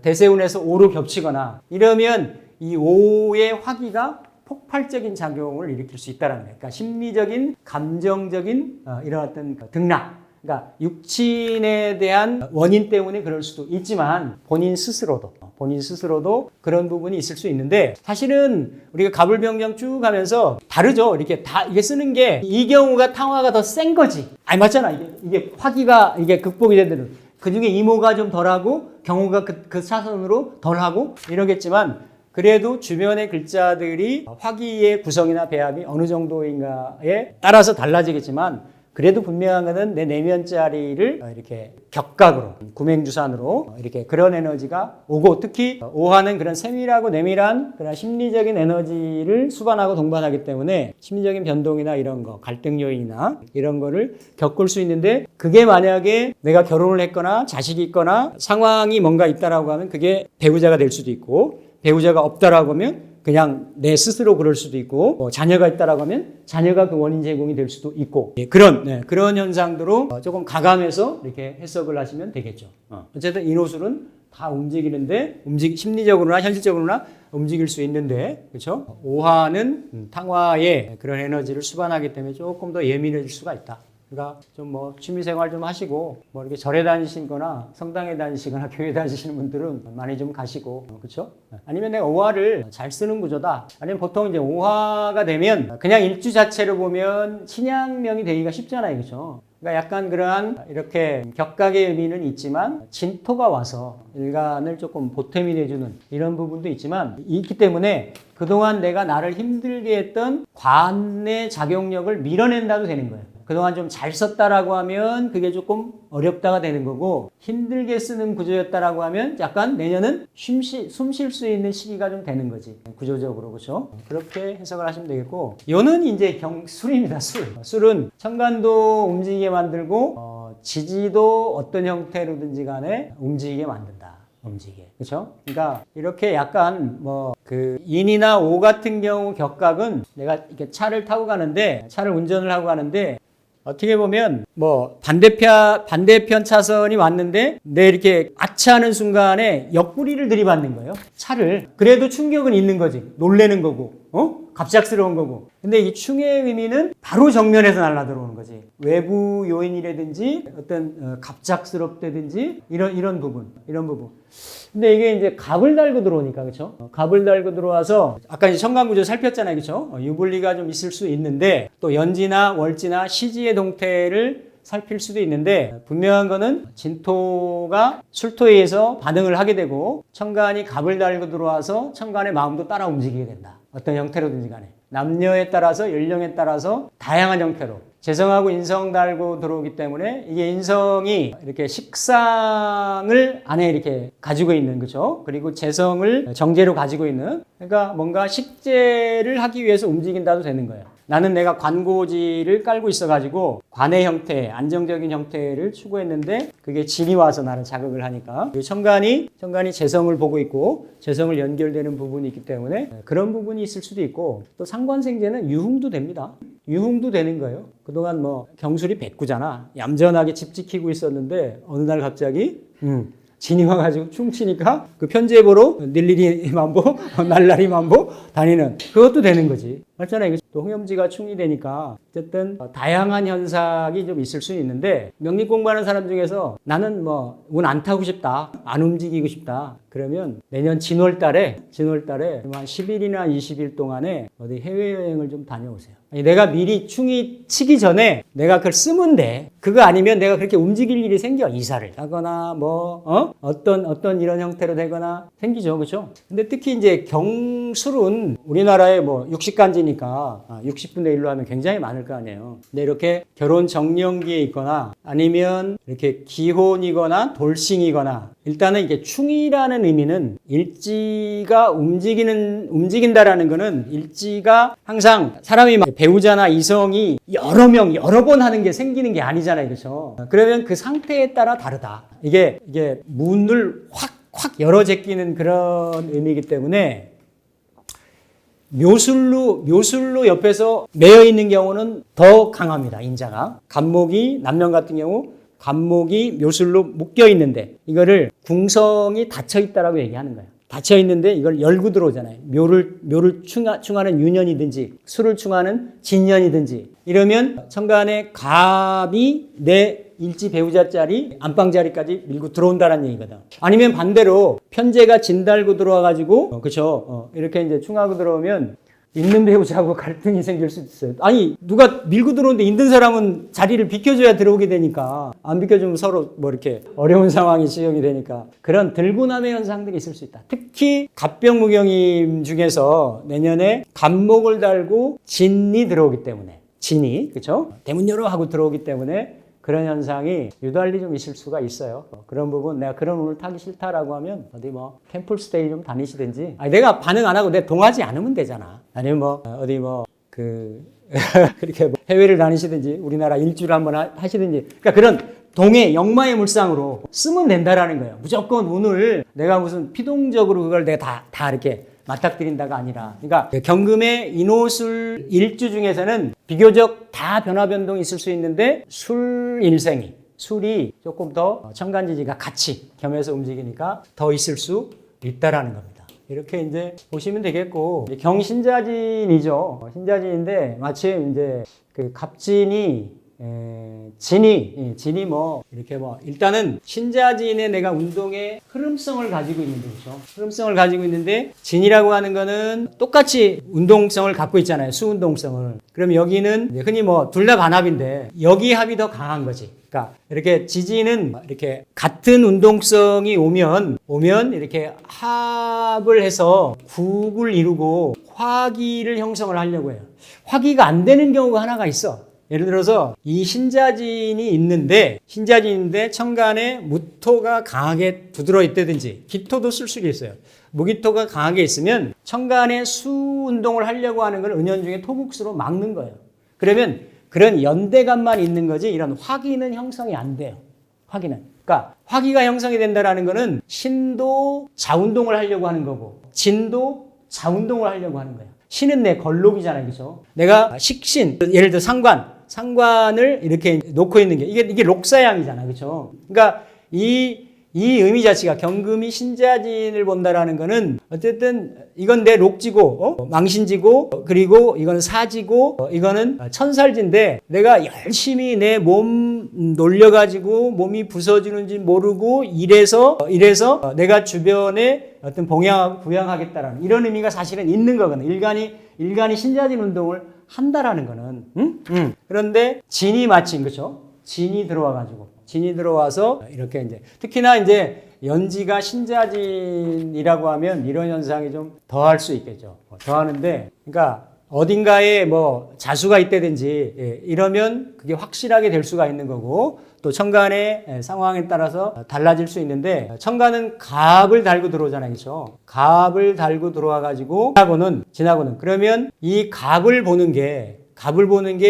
대세운에서 오로 겹치거나 이러면 이 오의 화기가 폭발적인 작용을 일으킬 수 있다는 거예요. 그러니까 심리적인, 감정적인 이런 어떤 등락. 그러니까 육친에 대한 원인 때문에 그럴 수도 있지만 본인 스스로도 그런 부분이 있을 수 있는데 사실은 우리가 갑을병경 쭉 가면서 다르죠. 이렇게 쓰는 게 이 경우가 탕화가 더 센 거지. 아니 맞잖아. 이게 화기가 이게 극복이 되는 그 중에 이모가 좀 덜하고 경우가 그 차선으로 덜하고 이러겠지만 그래도 주변의 글자들이 화기의 구성이나 배합이 어느 정도인가에 따라서 달라지겠지만 그래도 분명한 것은 내 내면 자리를 이렇게 격각으로 구맹주산으로 이렇게 그런 에너지가 오고 특히 오화는 그런 세밀하고 내밀한 그런 심리적인 에너지를 수반하고 동반하기 때문에 심리적인 변동이나 이런 거 갈등 요인이나 이런 거를 겪을 수 있는데 그게 만약에 내가 결혼을 했거나 자식이 있거나 상황이 뭔가 있다라고 하면 그게 배우자가 될 수도 있고 배우자가 없다라고 하면 그냥 내 스스로 그럴 수도 있고 자녀가 있다라고 하면 자녀가 그 원인 제공이 될 수도 있고 그런 현상들로 조금 가감해서 이렇게 해석을 하시면 되겠죠. 어쨌든 인호술은 다 움직이는데 심리적으로나 현실적으로나 움직일 수 있는데 그렇죠? 오화는 탕화의 그런 에너지를 수반하기 때문에 조금 더 예민해질 수가 있다. 그러니까 좀 뭐 취미생활 좀 하시고 뭐 이렇게 절에 다니시거나 성당에 다니시거나 교회 다니시는 분들은 많이 좀 가시고 그렇죠? 아니면 내가 오화를 잘 쓰는 구조다. 아니면 보통 이제 오화가 되면 그냥 일주 자체로 보면 신양명이 되기가 쉽잖아요, 그렇죠? 그러니까 약간 그러한 이렇게 격각의 의미는 있지만 진토가 와서 일간을 조금 보탬이 돼주는 이런 부분도 있지만 있기 때문에 그동안 내가 나를 힘들게 했던 관의 작용력을 밀어낸다도 되는 거예요. 그동안 좀 잘 썼다라고 하면 그게 조금 어렵다가 되는 거고, 힘들게 쓰는 구조였다라고 하면 약간 내년은 숨 쉴 수 있는 시기가 좀 되는 거지. 구조적으로. 그렇죠? 그렇게 해석을 하시면 되겠고, 요는 이제 술입니다. 술은 천간도 움직이게 만들고 지지도 어떤 형태로든지 간에 움직이게 만든다. 움직이게. 그렇죠? 그러니까 이렇게 약간 그 인이나 오 같은 경우 격각은 내가 이렇게 차를 타고 가는데, 차를 운전을 하고 가는데, 어떻게 보면 반대편 차선이 왔는데 내 이렇게 아차하는 순간에 옆구리를 들이받는 거예요. 차를. 그래도 충격은 있는 거지. 놀래는 거고. 갑작스러운 거고. 근데 이 충의 의미는 바로 정면에서 날아 들어오는 거지. 외부 요인이라든지 어떤 갑작스럽다든지 이런 부분. 근데 이게 이제 갑을 달고 들어오니까, 그렇죠? 갑을 달고 들어와서 아까 이제 천간구조 살폈잖아요, 그렇죠? 유불리가 좀 있을 수 있는데 또 연지나 월지나 시지의 동태를 살필 수도 있는데, 분명한 거는 진토가 술토에 의해서 반응을 하게 되고 천간이 갑을 달고 들어와서 천간의 마음도 따라 움직이게 된다. 어떤 형태로든지 간에. 남녀에 따라서, 연령에 따라서 다양한 형태로. 재성하고 인성 달고 들어오기 때문에 이게 인성이 이렇게 식상을 안에 이렇게 가지고 있는, 그죠? 그리고 재성을 정제로 가지고 있는, 그러니까 뭔가 식재를 하기 위해서 움직인다도 되는 거예요. 나는 내가 관고지를 깔고 있어가지고 관의 형태, 안정적인 형태를 추구했는데 그게 진이 와서 나를 자극을 하니까, 천간이 재성을 보고 있고 재성을 연결되는 부분이 있기 때문에 그런 부분이 있을 수도 있고, 또 상관생재는 유흥도 됩니다. 유흥도 되는 거예요. 그동안 경술이 백구잖아. 얌전하게 집 지키고 있었는데 어느 날 갑자기 진이 와가지고 충치니까 그 편제 보러 일일이 만보, 날라리 만보 다니는, 그것도 되는 거지. 맞잖아요. 또 홍염지가 충이 되니까 어쨌든 다양한 현상이 좀 있을 수 있는데, 명리 공부하는 사람 중에서 나는 운 안 타고 싶다, 안 움직이고 싶다, 그러면 내년 진월 달에 한 10일이나 20일 동안에 어디 해외여행을 좀 다녀오세요. 내가 미리 충이 치기 전에 내가 그걸 쓰면 돼. 그거 아니면 내가 그렇게 움직일 일이 생겨. 이사를 하거나 어떤 이런 형태로 되거나 생기죠. 그렇죠? 근데 특히 이제 경술은 우리나라에 60간지니까 60분의 1로 하면 굉장히 많을 거 아니에요. 근데 이렇게 결혼 정년기에 있거나 아니면 이렇게 기혼이거나 돌싱이거나, 일단은 이게 충이라는 의미는 일지가 움직인다라는 거는, 일지가 항상 사람이 배우자나 이성이 여러 번 하는 게 생기는 게 아니잖아요. 그렇죠? 그러면 그 상태에 따라 다르다. 이게 문을 확 열어 제끼는 그런 의미이기 때문에, 묘술로 옆에서 매여 있는 경우는 더 강합니다. 인자가. 남년 같은 경우 간목이 묘술로 묶여 있는데 이거를 궁성이 닫혀 있다라고 얘기하는 거예요. 닫혀 있는데 이걸 열고 들어오잖아요. 묘를 충하는 유년이든지 술을 충하는 진년이든지, 이러면 천간에 갑이 내 일지 배우자 자리, 안방 자리까지 밀고 들어온다는 얘기거든. 아니면 반대로 편제가 진 달고 들어와가지고, 그렇죠? 이렇게 이제 충하고 들어오면 있는 배우자하고 갈등이 생길 수 있어요. 아니, 누가 밀고 들어오는데 있는 사람은 자리를 비켜줘야 들어오게 되니까, 안 비켜주면 서로 이렇게 어려운 상황이 지역이 되니까 그런 들고남의 현상들이 있을 수 있다. 특히 갑병무경임 중에서 내년에 간목을 달고 진이 들어오기 때문에, 그렇죠? 대문 열어 하고 들어오기 때문에 그런 현상이 유달리 좀 있을 수가 있어요. 그런 부분, 내가 그런 운을 타기 싫다라고 하면 어디 템플스테이 좀 다니시든지, 내가 반응 안 하고 내 동하지 않으면 되잖아. 아니면 그렇게 해외를 다니시든지 우리나라 일주를 한번 하시든지, 그러니까 그런 동해 영마의 물상으로 쓰면 된다라는 거예요. 무조건 운을 내가 무슨 피동적으로 그걸 내가 다 이렇게 맞닥뜨린다가 아니라, 그러니까 경금의 인호술 일주 중에서는 비교적 다 변화 변동이 있을 수 있는데, 술이 조금 더 천간지지가 같이 겸해서 움직이니까 더 있을 수 있다라는 겁니다. 이렇게 이제 보시면 되겠고, 경신자진이죠. 신자진인데 마침 이제 그 갑진이 진이 이렇게 일단은 신자진에 내가 운동의 흐름성을 가지고 있는데, 그렇죠? 흐름성을 가지고 있는데, 진이라고 하는 거는 똑같이 운동성을 갖고 있잖아요. 수운동성을. 그럼 여기는 흔히 둘 다 반합인데 여기 합이 더 강한 거지. 그러니까 이렇게 지지는 이렇게 같은 운동성이 오면 이렇게 합을 해서 국을 이루고 화기를 형성을 하려고 해요. 화기가 안 되는 경우가 하나가 있어. 예를 들어서 이 신자진이 있는데 천간에 무토가 강하게 두드러 있다든지 기토도 쓸 수 있어요. 무기토가 강하게 있으면 천간에 수 운동을 하려고 하는 걸 은연중에 토국수로 막는 거예요. 그러면 그런 연대감만 있는 거지 이런 화기는 형성이 안 돼요. 화기는. 그러니까 화기가 형성이 된다라는 거는 신도 자운동을 하려고 하는 거고 진도 자운동을 하려고 하는 거예요. 신은 내 걸록이잖아요. 그죠? 내가 식신, 예를 들어 상관을 이렇게 놓고 있는 게 이게 록사양이잖아. 그죠? 그러니까 이 의미 자체가 경금이 신자진을 본다라는 거는 어쨌든 이건 내 록지고 망신지고 그리고 이거는 사지고 이거는 천살지인데 내가 열심히 내 몸 놀려가지고 몸이 부서지는지 모르고 이래서 내가 주변에 어떤 부양하겠다라는 이런 의미가 사실은 있는 거거든요. 일간이 신자진 운동을 한다라는 거는 그런데 진이 마침 그렇죠? 진이 들어와서 이렇게 이제 특히나 이제 연지가 신자진이라고 하면 이런 현상이 좀 더할 수 있겠죠. 더하는데 그러니까 어딘가에 뭐 자수가 있다든지 이러면 그게 확실하게 될 수가 있는 거고 또 천간의 상황에 따라서 달라질 수 있는데 천간은 갑을 달고 들어오잖아요. 그렇죠? 갑을 달고 들어와 가지고 지나고는 그러면 이 갑을 보는 게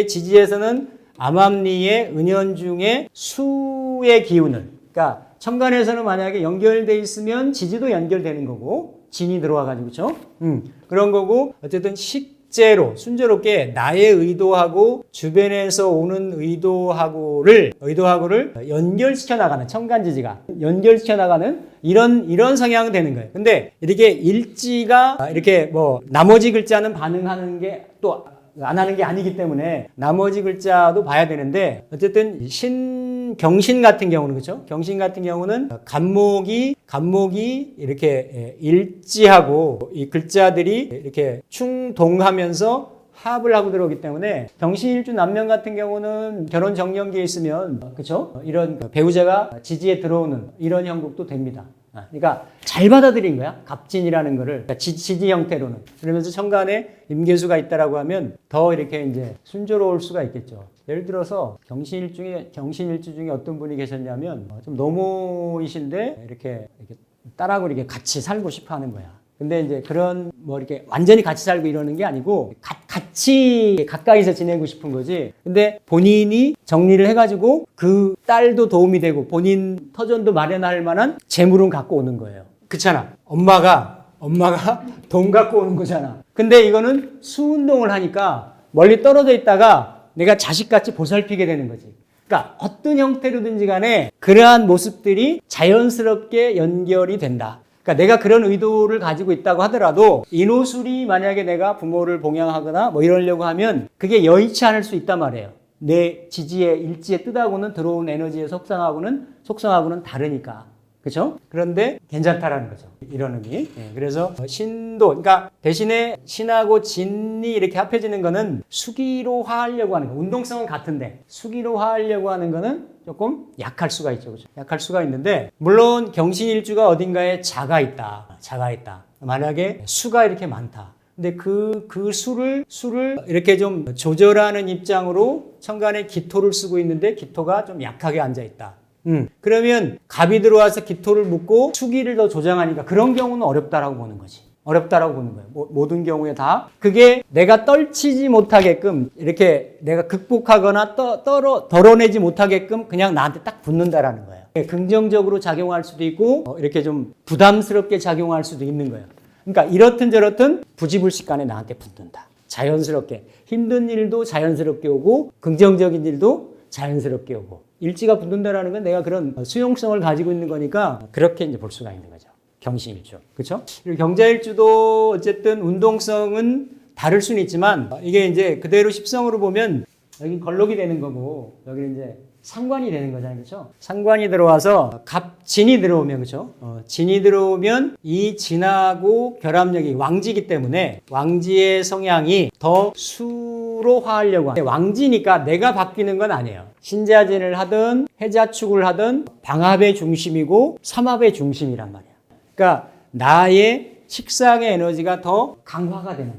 지지에서는 암암리의 은연중에 수의 기운을 그러니까 천간에서는 만약에 연결돼 있으면 지지도 연결되는 거고 진이 들어와 가지고 그렇죠? 그런 거고 어쨌든 식재로 순조롭게 나의 의도하고 주변에서 오는 의도하고를 연결시켜 나가는 천간지지가 연결시켜 나가는 이런 성향이 되는 거예요. 근데 이렇게 일지가 이렇게 뭐 나머지 글자는 반응하는 게 또 안 하는 게 아니기 때문에 나머지 글자도 봐야 되는데 어쨌든 경신 같은 경우는 그렇죠? 경신 같은 경우는 간목이 이렇게 일지하고 이 글자들이 이렇게 충동하면서 합을 하고 들어오기 때문에 경신일주 남명 같은 경우는 결혼 정년기에 있으면 그렇죠? 이런 배우자가 지지에 들어오는 이런 형국도 됩니다. 그러니까 잘 받아들인 거야. 갑진이라는 거를 그러니까 지지 형태로는 그러면서 천간에 임계수가 있다라고 하면 더 이렇게 이제 순조로울 수가 있겠죠. 예를 들어서 경신일주 중에 어떤 분이 계셨냐면 좀 노모이신데 이렇게 딸하고 이렇게 같이 살고 싶어하는 거야. 근데 이제 그런 뭐 이렇게 완전히 같이 살고 이러는 게 아니고 같이 가까이서 지내고 싶은 거지. 근데 본인이 정리를 해가지고 그 딸도 도움이 되고 본인 터전도 마련할 만한 재물은 갖고 오는 거예요. 그렇잖아. 엄마가 돈 갖고 오는 거잖아. 근데 이거는 수운동을 하니까 멀리 떨어져 있다가 내가 자식같이 보살피게 되는 거지. 그러니까 어떤 형태로든지 간에 그러한 모습들이 자연스럽게 연결이 된다. 그러니까 내가 그런 의도를 가지고 있다고 하더라도 인호술이 만약에 내가 부모를 봉양하거나 뭐 이러려고 하면 그게 여의치 않을 수 있단 말이에요. 내 지지의 일지의 뜻하고는 들어온 에너지의 속성하고는 다르니까. 그렇죠? 그런데 괜찮다라는 거죠. 이런 의미. 그래서 신도 그러니까 대신에 신하고 진이 이렇게 합해지는 거는 수기로화하려고 하는 거. 운동성은 같은데 수기로화하려고 하는 거는 조금 약할 수가 있죠. 그렇죠? 약할 수가 있는데 물론 경신일주가 어딘가에 자가 있다. 만약에 수가 이렇게 많다. 근데 그 수를 이렇게 좀 조절하는 입장으로 천간에 기토를 쓰고 있는데 기토가 좀 약하게 앉아 있다. 그러면 갑이 들어와서 기토를 묶고 수기를 더 조장하니까 그런 경우는 어렵다라고 보는 거지. 어렵다라고 보는 거예요. 모든 경우에 다. 그게 내가 떨치지 못하게끔 이렇게 내가 극복하거나 덜어내지 못하게끔 그냥 나한테 딱 붙는다라는 거예요. 긍정적으로 작용할 수도 있고 이렇게 좀 부담스럽게 작용할 수도 있는 거예요. 그러니까 이렇든 저렇든 부지불식간에 나한테 붙는다. 자연스럽게. 힘든 일도 자연스럽게 오고 긍정적인 일도 자연스럽게 오고. 일지가 붙는다라는 건 내가 그런 수용성을 가지고 있는 거니까 그렇게 이제 볼 수가 있는 거죠. 경신일주. 그렇죠? 그리고 경자일주도 어쨌든 운동성은 다를 수는 있지만 이게 이제 그대로 십성으로 보면 여기 걸록이 되는 거고 여기는 이제 상관이 되는 거잖아요. 그렇죠? 상관이 들어와서 갑진이 들어오면 그렇죠? 진이 들어오면 이 진하고 결합력이 왕지이기 때문에 왕지의 성향이 더 수로 화하려고 하는 왕지니까 내가 바뀌는 건 아니에요. 신자진을 하든 해자축을 하든 방합의 중심이고 삼합의 중심이란 말이야. 그러니까 나의 식상의 에너지가 더 강조가 되는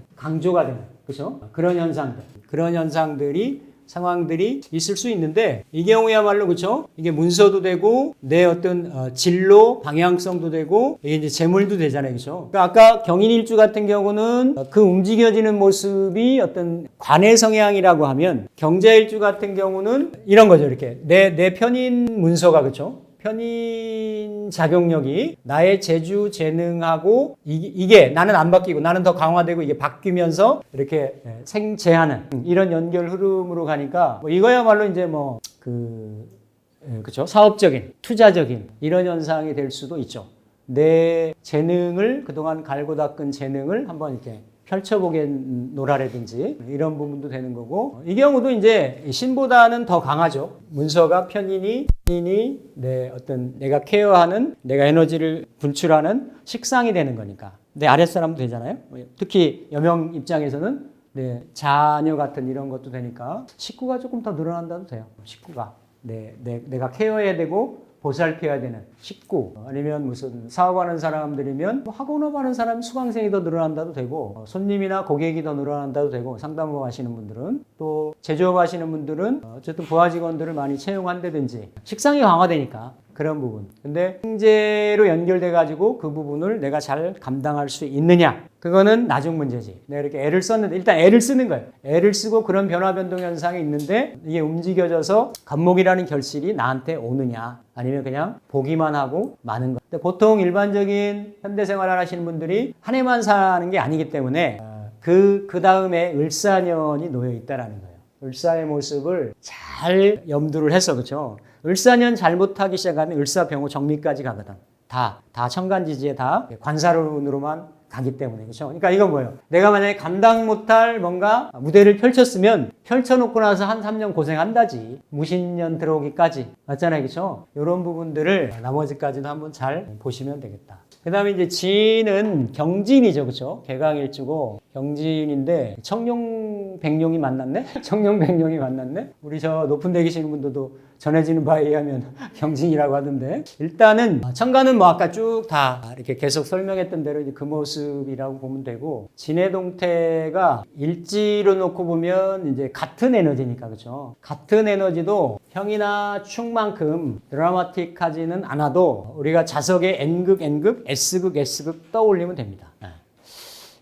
그렇죠? 그런 현상들이 상황들이 있을 수 있는데 이 경우야말로 그렇죠? 이게 문서도 되고 내 어떤 진로 방향성도 되고 이게 이제 재물도 되잖아요, 그렇죠? 그러니까 아까 경인일주 같은 경우는 그 움직여지는 모습이 어떤 관의 성향이라고 하면 경자일주 같은 경우는 이런 거죠, 이렇게 내 편인 문서가 그렇죠? 편인 작용력이 나의 재주 재능하고 이게 나는 안 바뀌고 나는 더 강화되고 이게 바뀌면서 이렇게 생재하는 이런 연결 흐름으로 가니까 뭐 이거야말로 이제 뭐 그쵸 사업적인 투자적인 이런 현상이 될 수도 있죠. 내 재능을 그동안 갈고 닦은 재능을 한번 이렇게 펼쳐보겠노라라든지 이런 부분도 되는 거고 이 경우도 이제 신보다는 더 강하죠. 문서가 편인이 내가 케어하는 내가 에너지를 분출하는 식상이 되는 거니까 내 아랫사람도 되잖아요. 특히 여명 입장에서는 자녀 같은 이런 것도 되니까 식구가 조금 더 늘어난다도 돼요. 식구가 내가 케어해야 되고 보살펴야 되는 식구 아니면 무슨 사업하는 사람들이면 학원업하는 사람 수강생이 더 늘어난다도 되고 손님이나 고객이 더 늘어난다도 되고 상담업 하시는 분들은 또 제조업 하시는 분들은 어쨌든 부하 직원들을 많이 채용한다든지 식상이 강화되니까 그런 부분. 근데 경제로 연결돼 가지고 그 부분을 내가 잘 감당할 수 있느냐? 그거는 나중 문제지. 내가 이렇게 애를 썼는데 일단 애를 쓰는 거예요. 애를 쓰고 그런 변화 변동 현상이 있는데 이게 움직여져서 간목이라는 결실이 나한테 오느냐? 아니면 그냥 보기만 하고 마는 거. 근데 보통 일반적인 현대 생활을 하시는 분들이 한 해만 사는 게 아니기 때문에 그 다음에 을사년이 놓여 있다라는 거예요. 을사의 모습을 잘 염두를 해서 그렇죠. 을사년 잘못하기 시작하면 을사병호 정미까지 가거든. 다 천간지지에 다 관사론으로만 가기 때문에 그렇죠. 그러니까 이건 뭐예요? 내가 만약에 감당 못할 뭔가 무대를 펼쳤으면 펼쳐놓고 나서 한 3년 고생한다지. 무신년 들어오기까지 맞잖아요, 그렇죠? 이런 부분들을 나머지까지도 한번 잘 보시면 되겠다. 그 다음에 이제 진은 경진이죠, 그렇죠? 개강일주고 경진인데 청룡백룡이 만났네? 청룡백룡이 만났네? 우리 저 높은 데 계시는 분들도 전해지는 바에 의하면 경진이라고 하던데 일단은 천간은 뭐 아까 쭉 다 이렇게 계속 설명했던 대로 이제 그 모습이라고 보면 되고 진의 동태가 일지로 놓고 보면 이제 같은 에너지니까 그렇죠. 같은 에너지도 형이나 축만큼 드라마틱하지는 않아도 우리가 자석의 N극, S극 떠올리면 됩니다.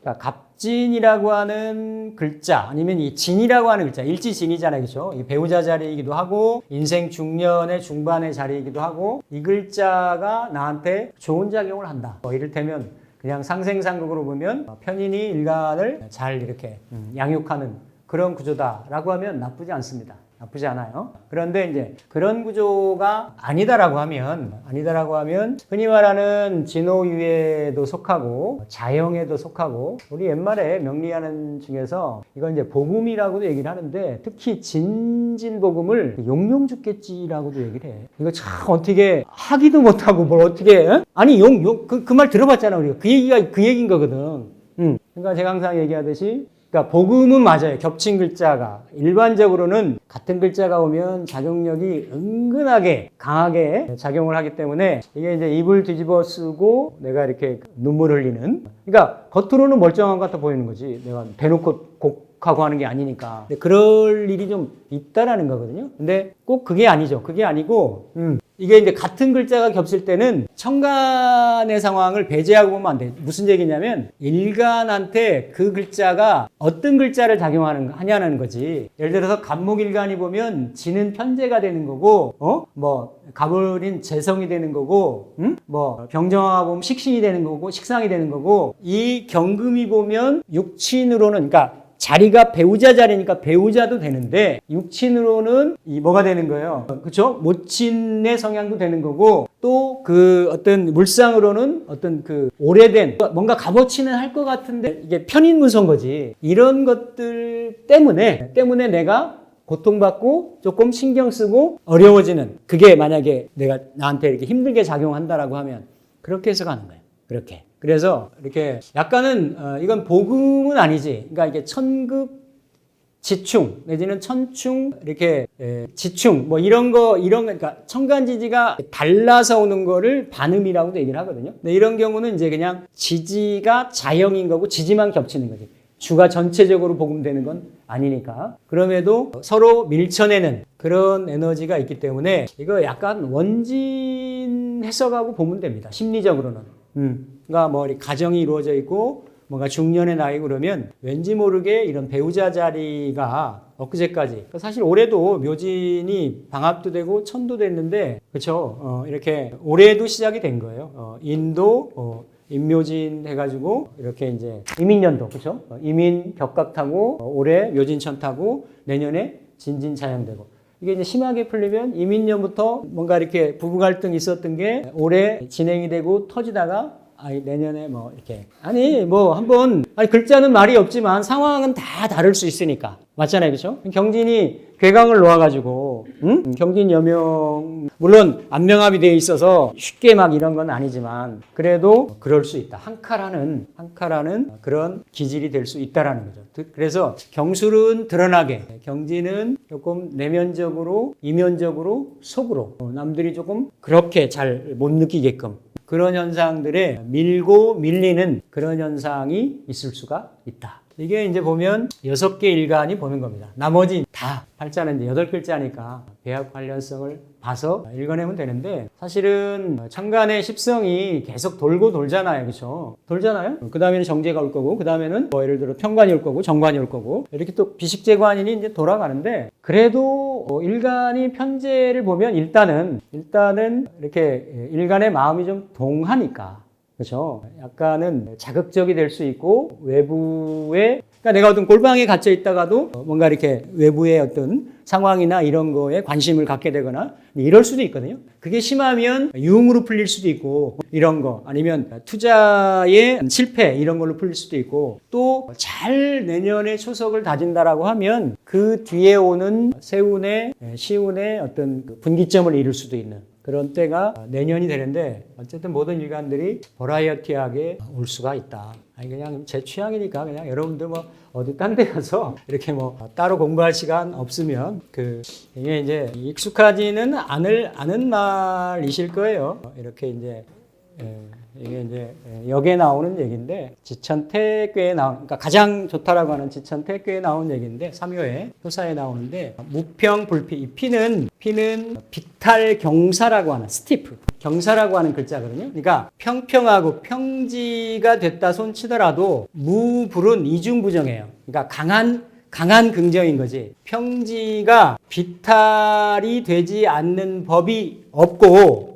그러니까 갑진이라고 하는 글자 아니면 이 진이라고 하는 글자 일지진이잖아요, 그렇죠? 이 배우자 자리이기도 하고 인생 중년의 중반의 자리이기도 하고 이 글자가 나한테 좋은 작용을 한다. 이를테면 그냥 상생상극으로 보면 편인이 일간을 잘 이렇게 양육하는 그런 구조다라고 하면 나쁘지 않습니다. 나쁘지 않아요. 그런데 이제 그런 구조가 아니다라고 하면 흔히 말하는 진호유에도 속하고 자영에도 속하고 우리 옛말에 명리하는 중에서 이건 이제 복음이라고도 얘기를 하는데 특히 진진복음을 용용 죽겠지라고도 얘기를 해. 이거 참 어떻게 하기도 못하고 뭘 어떻게 해? 아니 그 말 들어봤잖아 우리가. 그 얘기가 그 얘기인 거거든. 그러니까 제가 항상 얘기하듯이 그러니까 복음은 맞아요. 겹친 글자가. 일반적으로는 같은 글자가 오면 작용력이 은근하게 강하게 작용을 하기 때문에 이게 이제 입을 뒤집어 쓰고 내가 이렇게 눈물 흘리는. 그러니까 겉으로는 멀쩡한 것 같아 보이는 거지. 내가 대놓고 곡하고 하는 게 아니니까. 근데 그럴 일이 좀 있다라는 거거든요. 근데 꼭 그게 아니죠. 그게 아니고, 이게 이제 같은 글자가 겹칠 때는 천간의 상황을 배제하고 보면 안 돼. 무슨 얘기냐면 일간한테 그 글자가 어떤 글자를 작용하냐는 거지. 예를 들어서 갑목일간이 보면 진은 편재가 되는 거고, 갑을인 재성이 되는 거고, 병정화가 보면 식신이 되는 거고, 식상이 되는 거고, 이 경금이 보면 육친으로는, 그러니까 자리가 배우자 자리니까 배우자도 되는데 육친으로는 이 뭐가 되는 거예요. 그렇죠? 모친의 성향도 되는 거고 또 그 어떤 물상으로는 어떤 그 오래된 뭔가 값어치는 할 것 같은데 이게 편인문서인 거지. 이런 것들 때문에 내가 고통받고 조금 신경 쓰고 어려워지는 그게 만약에 내가 나한테 이렇게 힘들게 작용한다라고 하면 그렇게 해서 가는 거예요. 그렇게. 그래서 이렇게 약간은 이건 복음은 아니지. 그러니까 이게 천극 지충 내지는 천충 이렇게 지충 뭐 이런 거 그러니까 천간지지가 달라서 오는 거를 반음이라고도 얘기를 하거든요. 근데 이런 경우는 이제 그냥 지지가 자형인 거고 지지만 겹치는 거지. 주가 전체적으로 복음되는 건 아니니까. 그럼에도 서로 밀쳐내는 그런 에너지가 있기 때문에 이거 약간 원진 해석하고 보면 됩니다. 심리적으로는. 그러니까 뭐 가정이 이루어져 있고 뭔가 중년의 나이 그러면 왠지 모르게 이런 배우자 자리가 엊그제까지 사실 올해도 묘진이 방합도 되고 천도 됐는데 그렇죠. 이렇게 올해도 시작이 된 거예요. 인도 임묘진 해가지고 이렇게 이제 이민년도 그렇죠. 이민 격각 타고 올해 묘진천 타고 내년에 진진자양되고 이게 이제 심하게 풀리면 이민년부터 뭔가 이렇게 부부 갈등이 있었던 게 올해 진행이 되고 터지다가 내년에 뭐 이렇게 뭐 한번 글자는 말이 없지만 상황은 다 다를 수 있으니까 맞잖아요, 그렇죠? 경진이 괴강을 놓아가지고 경진 여명 물론 안명합이 돼 있어서 쉽게 막 이런 건 아니지만 그래도 그럴 수 있다. 한 칼하는 그런 기질이 될 수 있다라는 거죠. 그래서 경술은 드러나게 경진은 조금 내면적으로 이면적으로 속으로 남들이 조금 그렇게 잘 못 느끼게끔. 그런 현상들에 밀고 밀리는 그런 현상이 있을 수가 있다. 이게 이제 보면 6개 일간이 보는 겁니다. 나머지 다 팔자는 이제 8글자니까 배합 관련성을 봐서 읽어내면 되는데 사실은 천간의 십성이 계속 돌고 돌잖아요. 그렇죠? 돌잖아요. 그 다음에는 정제가 올 거고 그 다음에는 뭐 예를 들어 편관이 올 거고 정관이 올 거고 이렇게 또 비식재관인이 이제 돌아가는데 그래도 일간이 편제를 보면 일단은 이렇게 일간의 마음이 좀 동하니까 그렇죠. 약간은 자극적이 될 수 있고 외부에 그러니까 내가 어떤 골방에 갇혀 있다가도 뭔가 이렇게 외부의 어떤 상황이나 이런 거에 관심을 갖게 되거나 이럴 수도 있거든요. 그게 심하면 유흥으로 풀릴 수도 있고 이런 거 아니면 투자의 실패 이런 걸로 풀릴 수도 있고 또 잘 내년에 초석을 다진다라고 하면 그 뒤에 오는 세운의 시운의 어떤 분기점을 이룰 수도 있는 그런 때가 내년이 되는데 어쨌든 모든 일간들이 버라이어티하게 올 수가 있다. 그냥 제 취향이니까 그냥 여러분들 뭐 어디 딴 데 가서 이렇게 뭐 따로 공부할 시간 없으면 이게 이제 익숙하지는 않은 말이실 거예요. 이렇게 이제 이게 이제 역에 나오는 얘기인데 지천태괴에 그러니까 가장 좋다라고 하는 지천태괴에 나온 얘기인데 3요에 효사에 나오는데 무평불피 이 피는 비탈경사라고 하는 스티프 경사라고 하는 글자거든요. 그러니까 평평하고 평지가 됐다 손치더라도 무불은 이중부정이에요. 그러니까 강한 긍정인 거지. 평지가 비탈이 되지 않는 법이 없고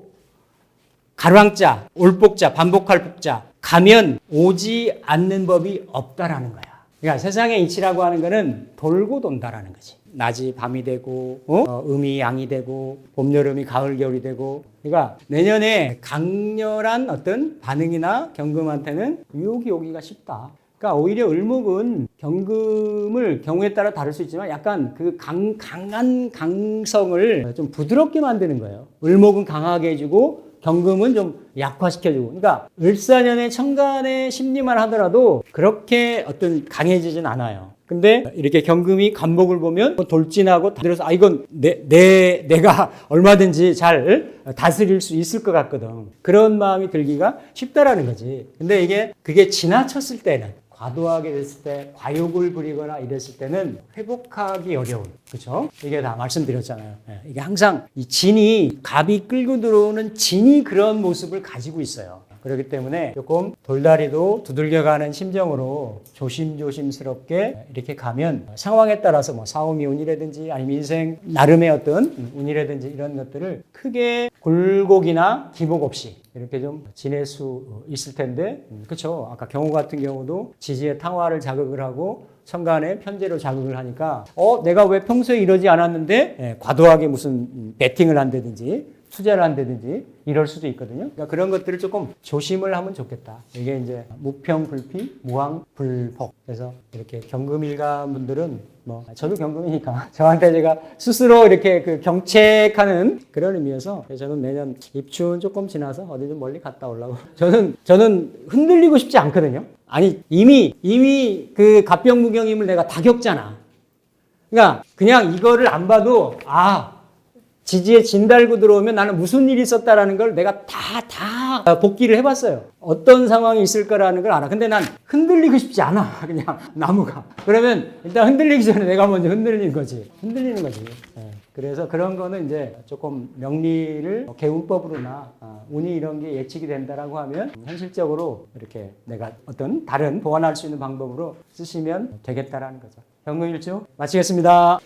가로항자, 올복자, 반복할 복자 가면 오지 않는 법이 없다라는 거야. 그러니까 세상의 이치라고 하는 거는 돌고 돈다라는 거지. 낮이 밤이 되고 음이 양이 되고 봄 여름이 가을 겨울이 되고 그러니까 내년에 강렬한 어떤 반응이나 경금한테는 유혹이 오기가 쉽다. 그러니까 오히려 을목은 경금을 경우에 따라 다를 수 있지만 약간 그 강한 강성을 좀 부드럽게 만드는 거예요. 을목은 강하게 해주고 경금은 좀 약화시켜주고. 그러니까 을사년의 천간의 심리만 하더라도 그렇게 어떤 강해지진 않아요. 근데 이렇게 경금이 간목을 보면 돌진하고 들어서 이건 내가 얼마든지 잘 다스릴 수 있을 것 같거든. 그런 마음이 들기가 쉽다라는 거지. 근데 그게 지나쳤을 때는 과도하게 됐을 때 과욕을 부리거나 이랬을 때는 회복하기 어려운 그렇죠? 이게 다 말씀드렸잖아요. 이게 항상 이 진이 갑이 끌고 들어오는 진이 그런 모습을 가지고 있어요. 그렇기 때문에 조금 돌다리도 두들겨가는 심정으로 조심스럽게 이렇게 가면 상황에 따라서 뭐 사오미 운이라든지 아니면 인생 나름의 어떤 운이라든지 이런 것들을 크게 굴곡이나 기복 없이 이렇게 좀 지낼 수 있을 텐데 그렇죠. 아까 경우 같은 경우도 지지의 탕화를 자극을 하고 천간에 편제로 자극을 하니까 내가 왜 평소에 이러지 않았는데 과도하게 무슨 베팅을 한다든지 투자를 한다든지 이럴 수도 있거든요. 그러니까 그런 것들을 조금 조심을 하면 좋겠다. 이게 이제 무평불피, 무왕불복. 그래서 이렇게 경금일간 분들은 뭐 저도 경금이니까 저한테 제가 스스로 이렇게 그 경책하는 그런 의미여서 저는 내년 입춘 조금 지나서 어디 좀 멀리 갔다 오려고. 저는 흔들리고 싶지 않거든요. 아니 이미 그 갑병무경임을 내가 다 겪잖아. 그러니까 그냥 이거를 안 봐도 지지에 진 달고 들어오면 나는 무슨 일이 있었다라는 걸 내가 다 복기를 해봤어요. 어떤 상황이 있을 거라는 걸 알아. 근데 난 흔들리고 싶지 않아. 그냥 나무가. 그러면 일단 흔들리기 전에 내가 먼저 흔들리는 거지. 예. 그래서 그런 거는 이제 조금 명리를 개운법으로나 운이 이런 게 예측이 된다라고 하면 현실적으로 이렇게 내가 어떤 다른 보완할 수 있는 방법으로 쓰시면 되겠다라는 거죠. 경금일주 마치겠습니다.